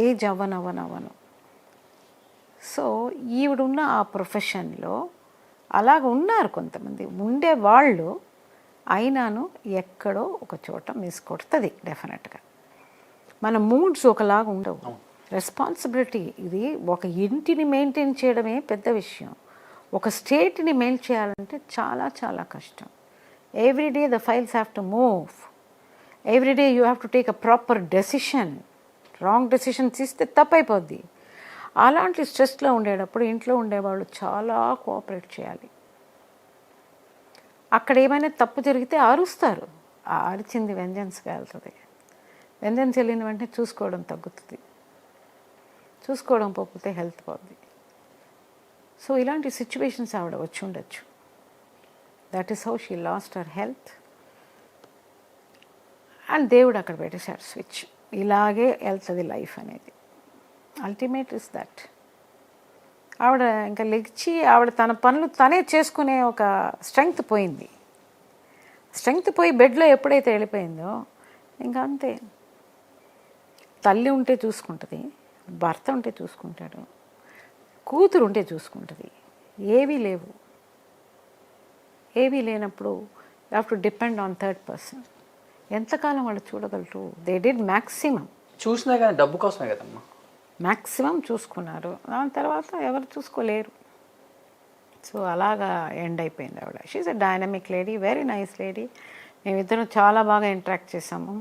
ఏజ్ అవ్వను. సో ఈవిడున్న ఆ ప్రొఫెషన్లో అలాగ ఉన్నారు కొంతమంది ఉండేవాళ్ళు, అయినాను ఎక్కడో ఒక చోట మిస్ కొడుతుంది డెఫినెట్గా. మన మూడ్స్ ఒకలాగా ఉండవు. రెస్పాన్సిబిలిటీ ఇది, ఒక ఇంటిని మెయింటైన్ చేయడమే పెద్ద విషయం. ఒక స్టేట్ని మెయింటైన్ చేయాలంటే చాలా చాలా కష్టం. Everyday the files have to move, everyday you have to take a proper decision. Wrong decisions ఇస్తే తప్పైపోద్ది. అలాంటి స్ట్రెస్లో ఉండేటప్పుడు ఇంట్లో ఉండేవాళ్ళు చాలా కోఆపరేట్ చేయాలి. అక్కడ ఏమైనా తప్పు జరిగితే అరుస్తారు, ఆ అరిచింది వెంజన్స్గా వెళ్తుంది. వెంజన్స్ వెళ్ళిన వెంటనే చూసుకోవడం తగ్గుతుంది, చూసుకోవడం పోతే హెల్త్ పోద్ది. సో ఇలాంటి సిచ్యువేషన్స్ ఆవిడ వచ్చి ఉండొచ్చు. That is how she lost her health. And దేవుడు అక్కడ పెట్టేశాడు స్విచ్, ఇలాగే వెళ్తుంది లైఫ్ అనేది. Ultimate is that. ఆవిడ ఇంకా లెగిచి ఆవిడ తన పనులు తనే చేసుకునే ఒక స్ట్రెంగ్త్ పోయింది. స్ట్రెంగ్త్ పోయి బెడ్లో ఎప్పుడైతే వెళ్ళిపోయిందో ఇంకా అంతే. తల్లి ఉంటే చూసుకుంటుంది, భర్త ఉంటే చూసుకుంటాడు, కూతురు ఉంటే చూసుకుంటుంది. ఏవీ లేవు. ఏవీ లేనప్పుడు you have to depend on third person. ఎంతకాలం వాళ్ళు చూడగలరు? They did maximum. చూసినా కానీ డబ్బు కోసమే కదమ్మా. మ్యాక్సిమం చూసుకున్నారు, దాని తర్వాత ఎవరు చూసుకోలేరు. సో అలాగా ఎండ్ అయిపోయింది ఆవిడ. She's a dynamic lady, very nice lady. మేమిద్దరం చాలా బాగా ఇంటరాక్ట్ చేసాము.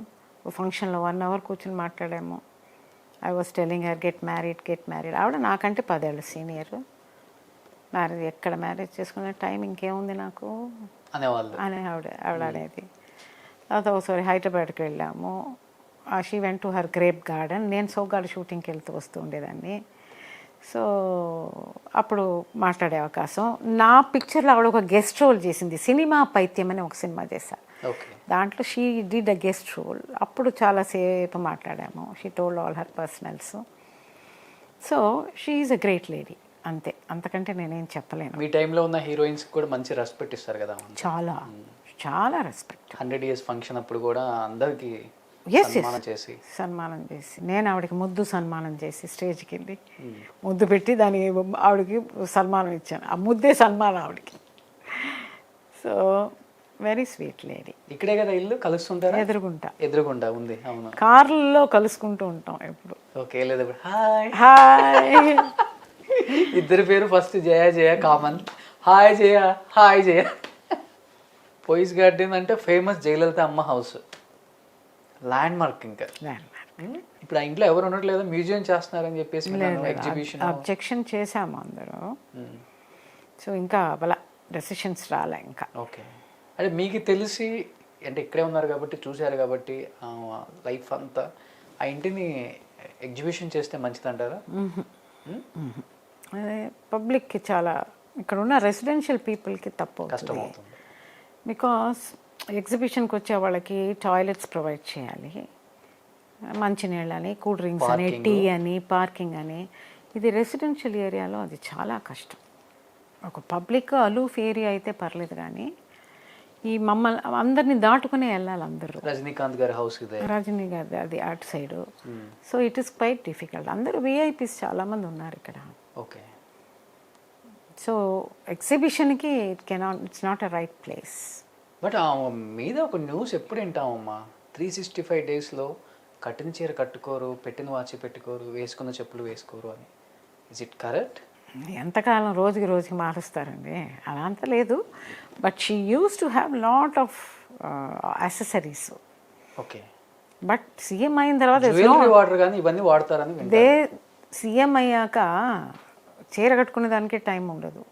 ఫంక్షన్లో 1 hour కూర్చొని మాట్లాడాము. I was telling her get married. ఆవిడ నాకంటే 10 ఏళ్ళు సీనియర్. మ్యారేజ్ ఎక్కడ మ్యారేజ్ చేసుకునే టైం ఇంకేముంది నాకు అనేవాళ్ళు. అని ఆవిడ అనేది. తర్వాత ఒకసారి హైదరాబాద్కి వెళ్ళాము. She went to her grape garden. నేను సోగ్గాడు షూటింగ్కి వెళ్తూ వస్తూ ఉండేదాన్ని. సో అప్పుడు మాట్లాడే అవకాశం. నా పిక్చర్లో ఆవిడ ఒక గెస్ట్ రోల్ చేసింది. సినిమా పైత్యం అని ఒక సినిమా చేశాను. ఓకే. దాంట్లో she did a guest role. అప్పుడు చాలాసేపు మాట్లాడాము. She told all her personals. So she is a great lady, అంతే, అంతకంటే నేనేం చెప్పలేను. మీ టైంలో ఉన్న హీరోయిన్స్ కూడా మంచి రెస్పెక్ట్ ఇస్తారు కదా. చాలా చాలా రెస్పెక్ట్. 100 years ఫంక్షన్ అప్పుడు కూడా అందరికి సన్మానం చేసి నేను ఆవిడకి ముద్దు సన్మానం చేసి స్టేజ్కి వెళ్ళి ముద్దు పెట్టి దాని ఆవిడకి సన్మానం ఇచ్చాను. ఆ ముద్దే సన్మానం ఆవిడకి. So very sweet lady. ఇక్కడే కదా ఇల్లు, కలుస్తుంటారా? ఎదురుగుంటా ఉంది. అవును, కార్లలో కలుసుకుంటూ ఉంటాం ఎప్పుడు. ఓకే, లేదా హాయ్ హాయ్. ఇద్దరి పేరు ఫస్ట్ జయ కామన్. హాయ్ జయ. పోయిస్ గార్డెన్ అంటే ఫేమస్ జయలలిత అమ్మ హౌస్, ల్యాండ్ మార్క్. ఇంకా ఇప్పుడు ఆ ఇంట్లో ఎవరు ఉండట్లేదు, మ్యూజియం చేస్తున్నారని చెప్పేసి ఎగ్జిబిషన్. అబ్జెక్షన్ చేశాము అందరూ. సో ఇంకా అలా డెసిషన్స్ రాలే ఇంకా. ఓకే. అంటే మీకు తెలిసి, అంటే ఇక్కడే ఉన్నారు కాబట్టి చూశారు కాబట్టి లైఫ్ అంతా ఆ ఇంటిని ఎగ్జిబిషన్ చేస్తే మంచిది అంటారా? అదే పబ్లిక్కి చాలా, ఇక్కడ ఉన్న రెసిడెన్షియల్ పీపుల్కి కష్టం అవుతుంది. బికాస్ ఎగ్జిబిషన్కి వచ్చే వాళ్ళకి టాయిలెట్స్ ప్రొవైడ్ చేయాలి, మంచినీళ్ళని, కూల్ డ్రింక్స్ అని, టీ అని, పార్కింగ్ అని. ఇది రెసిడెన్షియల్ ఏరియాలో అది చాలా కష్టం. ఒక పబ్లిక్ అలూఫ్ ఏరియా అయితే పర్లేదు, కానీ ఈ మమ్మల్ని అందరినీ దాటుకునే వెళ్ళాలి అందరూ. రజనీకాంత్ గారి హౌస్ ఇదే, రజనీ గారి అది అటు side. So it is quite difficult. అందరూ విఐపీస్ చాలామంది ఉన్నారు ఇక్కడ. ఓకే. సో ఎగ్జిబిషన్కి it's not a right place. But మీద ఒక న్యూస్ ఎప్పుడు వింటామమ్మా, 365 daysలో కట్టిన చీర కట్టుకోరు, పెట్టిన వాచ్ పెట్టుకోరు, వేసుకున్న చెప్పులు వేసుకోరు అని. Is it correct? ఎంతకాలం రోజుకి మారుస్తారండి, అలా అంత లేదు. But she use to have lot of accessories. Okay. But CM అయిన తర్వాత వాడరు కానీ ఇవన్నీ వాడతారని. సీఎం అయ్యాక చీర కట్టుకునే దానికే టైం ఉండదు.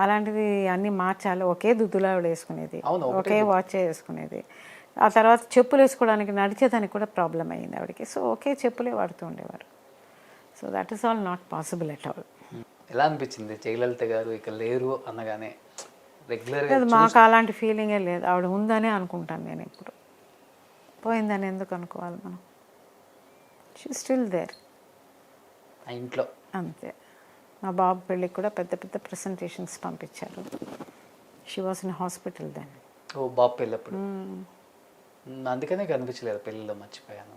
అలాంటిది అన్నీ మార్చాలి. ఒకే దుద్దులా వేసుకునేది, ఒకే వాచ్ వేసుకునేది. ఆ తర్వాత చెప్పులు వేసుకోవడానికి, నడిచేదానికి కూడా ప్రాబ్లం అయ్యింది ఆవిడకి. సో ఒకే చెప్పులే వాడుతూ ఉండేవారు. So that is all not possible at all. ఎలా అనిపించింది జయలలిత గారు ఇక లేరు అనగానే? రెగ్యులర్గా మాకు అలాంటి ఫీలింగే లేదు. ఆవిడ ఉందనే అనుకుంటాను నేను. ఎప్పుడు పోయిందని ఎందుకు అనుకోవాలి మనం? షీ స్టిల్ దేర్ ఆ ఇంట్లో, అంతే. మా బాబు పెళ్ళికి కూడా పెద్ద పెద్ద ప్రెసెంటేషన్స్ పంపించారు. She was in hospital then. ఓ బాబు పెళ్ళప్పుడు. అందుకనే కనిపించలేదు పెళ్ళిలో, మర్చిపోయాను.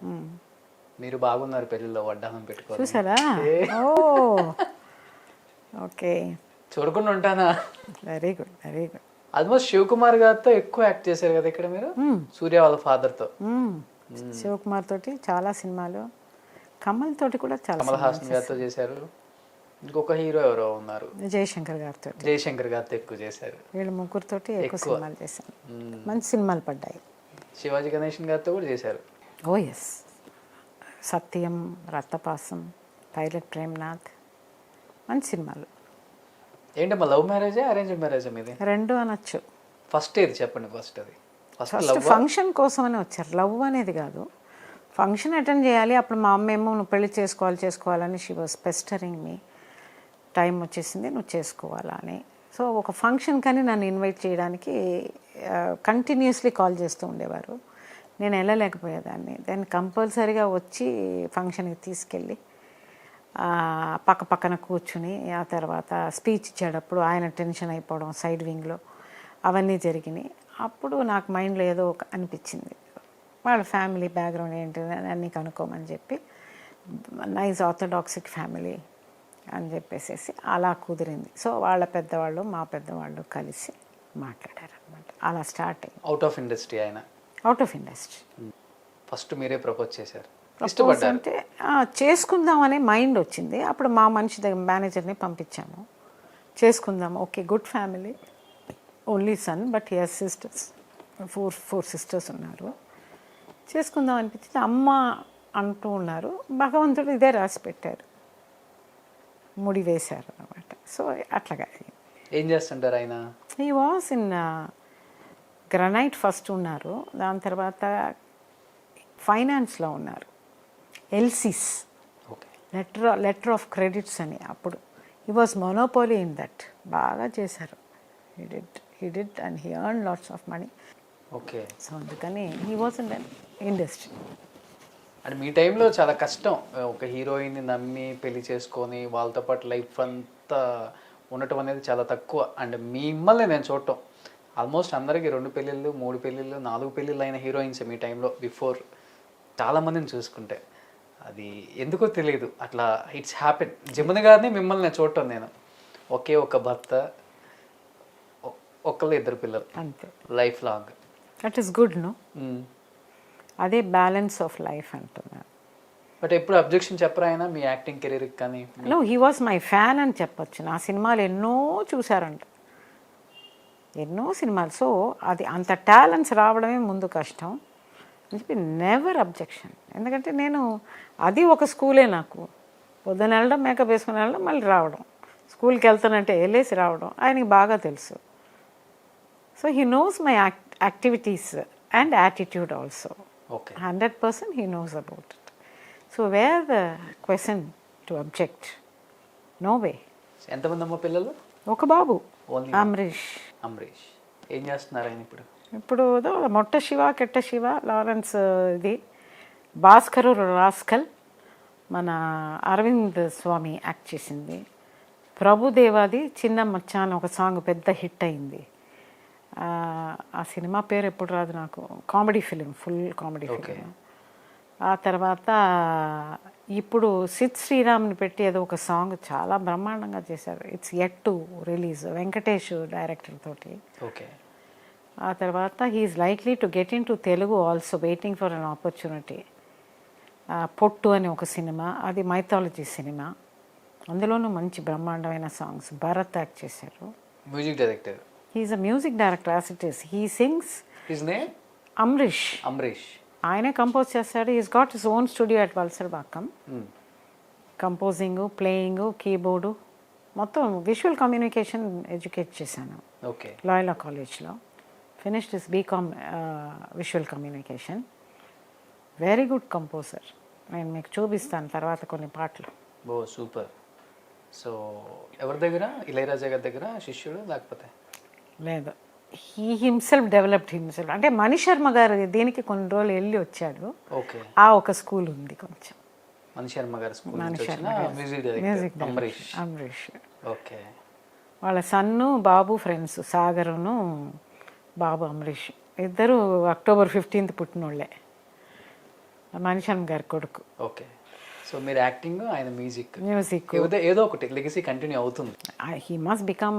మీరు బాగున్నారు పెళ్ళిలో, వడ్డానం పెట్టుకో చూసారా? ఓ ఓకే, చూడకుండా ఉంటానా? Very good. ఆల్మోస్ట్ శివకుమార్ గారితో ఎక్కువ యాక్ట్ చేశారు కదా ఇక్కడ మీరు, సూర్య వాళ్ళ ఫాదర్తో. శివకుమార్ తోటి చాలా సినిమాలు, కమల్ తోటి కూడా చాలా, కమల్ హాసన్ గారితో చేశారు. ఇంకొక హీరో ఎవరో ఉన్నారు, జయశంకర్ గారితో ఎక్కువ చేశారు. వీళ్ళ ముగ్గురితోటి ఎక్కువ సినిమాలు చేశాను. మంచి సినిమాలు పడ్డాయి. శివాజీ గణేషన్ గారితో కూడా చేశారు. ఓ ఎస్. సత్యం, రక్తపాసం, పైలట్ ప్రేమ్నాథ్, మంచి సినిమాలు. ఏంటమ్మా, లవ్ మ్యారేజా అరేంజ్డ్ మ్యారేజా మీది? రెండు అనొచ్చు. ఫస్ట్ ఏది చెప్పండి? ఫస్ట్ ఫంక్షన్ కోసం అని వచ్చారు. లవ్ అనేది కాదు, ఫంక్షన్ అటెండ్ చేయాలి. అప్పుడు మా అమ్మ ఏమో నువ్వు పెళ్లి చేసుకోవాలని షీ వాస్ పెస్టరింగ్ మీ. టైం వచ్చేసింది, నువ్వు చేసుకోవాలా అని. సో ఒక ఫంక్షన్ కానీ నన్ను ఇన్వైట్ చేయడానికి కంటిన్యూస్లీ కాల్ చేస్తూ ఉండేవారు. నేను వెళ్ళలేకపోయేదాన్ని. దెన్ కంపల్సరీగా వచ్చి ఫంక్షన్కి తీసుకెళ్ళి పక్కన కూర్చుని, ఆ తర్వాత స్పీచ్ ఇచ్చేటప్పుడు ఆయన టెన్షన్ అయిపోవడం సైడ్ వింగ్లో, అవన్నీ జరిగినాయి. అప్పుడు నాకు మైండ్లో ఏదో ఒక అనిపించింది, వాళ్ళ ఫ్యామిలీ బ్యాక్గ్రౌండ్ ఏంటి అన్నీ కనుక్కోమని చెప్పి, నైస్ ఆర్థోడాక్సిక్ ఫ్యామిలీ అని చెప్పేసి అలా కుదిరింది. సో వాళ్ళ పెద్దవాళ్ళు మా పెద్దవాళ్ళు కలిసి మాట్లాడారు అనమాట. అలా స్టార్ట్ అయింది. అవుట్ ఆఫ్ ఇండస్ట్రీ ఆయన? Out of industry. ఫస్ట్ మీరే ప్రపోజ్ చేశారు? అంటే చేసుకుందామనే మైండ్ వచ్చింది. అప్పుడు మా మనిషి దగ్గర మేనేజర్ని పంపించాము, చేసుకుందాము. Okay, good family, only sun, but he has sisters, four sisters ఉన్నారు. చేసుకుందాం అనిపించింది. అమ్మ అంటూ ఉన్నారు, భగవంతుడు ఇదే రాసి పెట్టారు, ముడి వేశారు అన్నమాట. సో అట్లాగా ఏం చేస్తుంటారు ఆయన? ఈ వాస్ ఇన్ గ్రనైట్ ఫస్ట్ ఉన్నారు, దాని తర్వాత ఫైనాన్స్లో ఉన్నారు, ఎల్సిస్ ఓకే. లెటర్ ఆఫ్ క్రెడిట్స్ అని. అప్పుడు he was monopoly in that. బాగా చేశారు. He did and he earn lots of money. Okay. So అందుకని హీ వాజ్ ఇన్ ఇండస్ట్రీ. అంటే మీ టైంలో చాలా కష్టం, ఒక హీరోయిన్ని నమ్మి పెళ్లి చేసుకొని వాళ్ళతో పాటు లైఫ్ అంతా ఉండటం అనేది చాలా తక్కువ. అండ్ మిమ్మల్ని నేను చూడటం ఆల్మోస్ట్ అందరికీ 2 పెళ్ళిళ్ళు 3 పెళ్ళిళ్ళు 4 పెళ్ళిళ్ళు అయిన హీరోయిన్స్ మీ టైంలో బిఫోర్ చాలామందిని చూసుకుంటే. అది ఎందుకో తెలియదు, అట్లా ఇట్స్ హ్యాపెన్. జమున గారిని మిమ్మల్ని నేను చూడటం, నేను ఒకే ఒక భర్త, ఒకళ్ళు 2 పిల్లలు, అంతే, life long. That is good. No, అదే బ్యాలెన్స్ ఆఫ్ లైఫ్ అంటున్నాను. బట్ ఎప్పుడు అబ్జెక్షన్ చెప్పరా ఆయన మీ యాక్టింగ్ కెరీర్కి కానీ? No, he was my fan అని చెప్పొచ్చు. నా సినిమాలు ఎన్నో చూశారంట, ఎన్నో సినిమాలు. సో అది అంత టాలెంట్స్ రావడమే ముందు కష్టం అని చెప్పి నెవర్ అబ్జెక్షన్. ఎందుకంటే నేను అది ఒక స్కూలే నాకు. పొద్దున వెళ్ళడం, మేకప్ వేసుకుని వెళ్ళడం, మళ్ళీ రావడం, స్కూల్కి వెళ్తానంటే వెళ్ళేసి రావడం ఆయనకి బాగా తెలుసు. So he knows my activities and attitude also. Okay. 100% he knows about it. So where the question to object? No way. ఎంతమంది అమ్మ పిల్లలు? ఒక బాబు, Only అమరీష్. అమరీష్ ఏం చేస్తున్నారు ఆయన ఇప్పుడు? ఇప్పుడు మొట్ట శివ, కెట్ట శివ, లారెన్స్ ఇది, భాస్కరు రాస్కల్, మన అరవింద్ స్వామి యాక్ట్ చేసింది. ప్రభుదేవాది చిన్న మచ్చ అని ఒక సాంగ్ పెద్ద హిట్ అయింది. ఆ సినిమా పేరు ఎప్పుడు రాదు నాకు. Comedy film, full comedy film. ఆ తర్వాత ఇప్పుడు సిద్ శ్రీరామ్ని పెట్టి ఏదో ఒక సాంగ్ చాలా బ్రహ్మాండంగా చేశారు. It's yet to release, Venkatesh director తోటి. ఓకే. ఆ తర్వాత he's likely to get into Telugu also, waiting for an opportunity. పొట్టు అని ఒక సినిమా, అది మైథాలజీ సినిమా, అందులోనూ మంచి బ్రహ్మాండమైన సాంగ్స్. భరత్ యాక్ట్ చేశారు. Music director. He is a music director as it is. He sings. His name Amareesh. Amareesh. ఆయనే కంపోజ్ చేస్తాడు. Is got his own studio at Valasaravakkam. Composing, playing, keyboard, మొత్తం విజువల్ కమ్యూనికేషన్ ఎడ్యుకేట్ చేశాను. Okay. Loyola కాలేజ్లో finished his BCom visual communication. Very good composer. నేను మీకు చూపిస్తాను తర్వాత కొన్ని పాటలు. ఓ సూపర్. సో ఎవరి దగ్గర? ఇళయరాజా గారి దగ్గర శిష్యుడు లేకపోతే? లేదు, హీ హిమ్సెల్ఫ్ డెవలప్డ్ హిమ్సెల్ఫ్. అంటే మణిశర్మ గారు దీనికి కొన్ని రోజులు వెళ్ళి వచ్చాడు. ఓకే. ఆ ఒక స్కూల్ ఉంది కొంచెం. మణిశర్మ గారి స్కూల్ మ్యూజిక్ అమరీష్. ఓకే. వాళ్ళ సన్ను బాబు ఫ్రెండ్స్, సాగరును బాబు అమరీష్ ఇద్దరు అక్టోబర్ 15th పుట్టినోళ్ళే, మణిశర్మ గారి కొడుకు. ఓకే. సో మీరు యాక్టింగ్, ఆయన మ్యూజిక్ ఏదో ఒకటి లెగసీ కంటిన్యూ అవుతుంది. He must become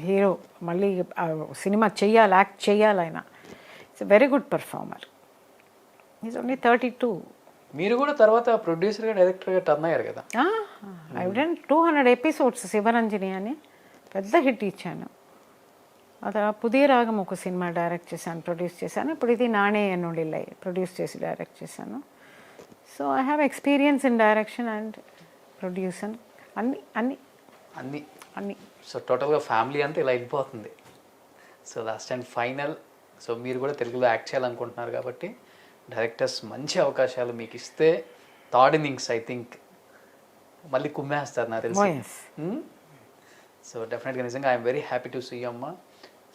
hero. మళ్ళీ సినిమా చెయ్యాలి, యాక్ట్ చేయాలి. ఆయన it's very good performer. Is only 32. మీరు కూడా తర్వాత ప్రొడ్యూసర్గా డైరెక్టర్గా టర్న్ అయ్యారు కదా? ఐ డన్ 200 ఎపిసోడ్స్ శివరంజని అని పెద్ద హిట్ ఇచ్చాను. అదా పుదియ రాగం ఒక సినిమా డైరెక్ట్ చేశాను, ప్రొడ్యూస్ చేశాను. ఇప్పుడు ఇది నాణే ఎన్నుడిల్లై ప్రొడ్యూస్ చేసి డైరెక్ట్ చేశాను. So I have experience in direction and production, అన్నీ అన్నీ అన్నీ అన్నీ. సో టోటల్గా ఫ్యామిలీ అంతా ఇలా అయిపోతుంది. So last and final, so మీరు కూడా తెలుగులో యాక్ట్ చేయాలనుకుంటున్నారు కాబట్టి డైరెక్టర్స్ మంచి అవకాశాలు మీకు ఇస్తే థర్డ్ ఇన్నింగ్స్ ఐ థింక్ మళ్ళీ కుమ్మేస్తారు నాకు తెలిసి. సో డెఫినెట్గా నిజంగా I'm very happy to see అమ్మ.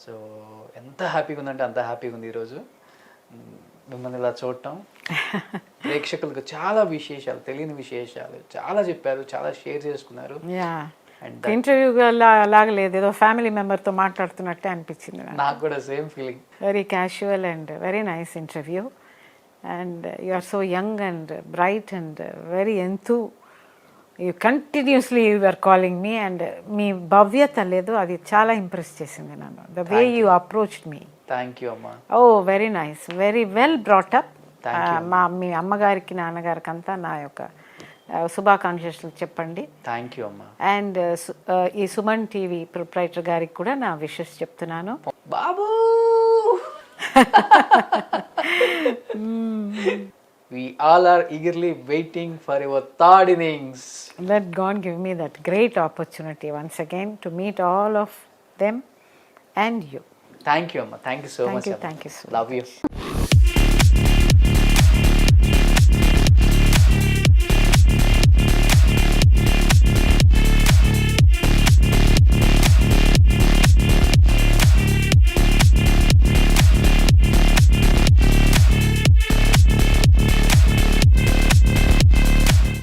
సో ఎంత హ్యాపీగా ఉందంటే అంత హ్యాపీగా ఉంది ఈరోజు మిమ్మల్ని ఇలా చూడటం. ప్రేక్షకులకు చాలా విశేషాలు, తెలియని విశేషాలు చాలా చెప్పారు, చాలా షేర్ చేసుకున్నారు. ఇంటర్వ్యూ లాగా లేదు, ఏదో ఫ్యామిలీ మెంబర్తో మాట్లాడుతున్నట్టే అనిపించింది నాకు కూడా. Same feeling. Very casual and very nice interview. And you are so young and bright and very enthu. You continuously you are calling me. And మీ భవ్యత లేదు, అది చాలా ఇంప్రెస్ చేసింది నన్ను. The way you approached me. Thank you అమ్మా. Oh very nice, very well brought up. మీ అమ్మగారికి నాన్నగారికి అంతా నా యొక్క శుభాకాంక్షలు చెప్పండి. థ్యాంక్ యూ అమ్మా. అండ్ ఈ సుమన్ టీవీ ప్రొప్రైటర్ గారికి కూడా నా విషెస్ చెప్తున్నాను. బాబు we all are eagerly waiting for your third innings. Let God give me that great opportunity once again to meet all of them and you. Thank you, Amma. Thank you so Thank much. you, Amma. thank you so Love you.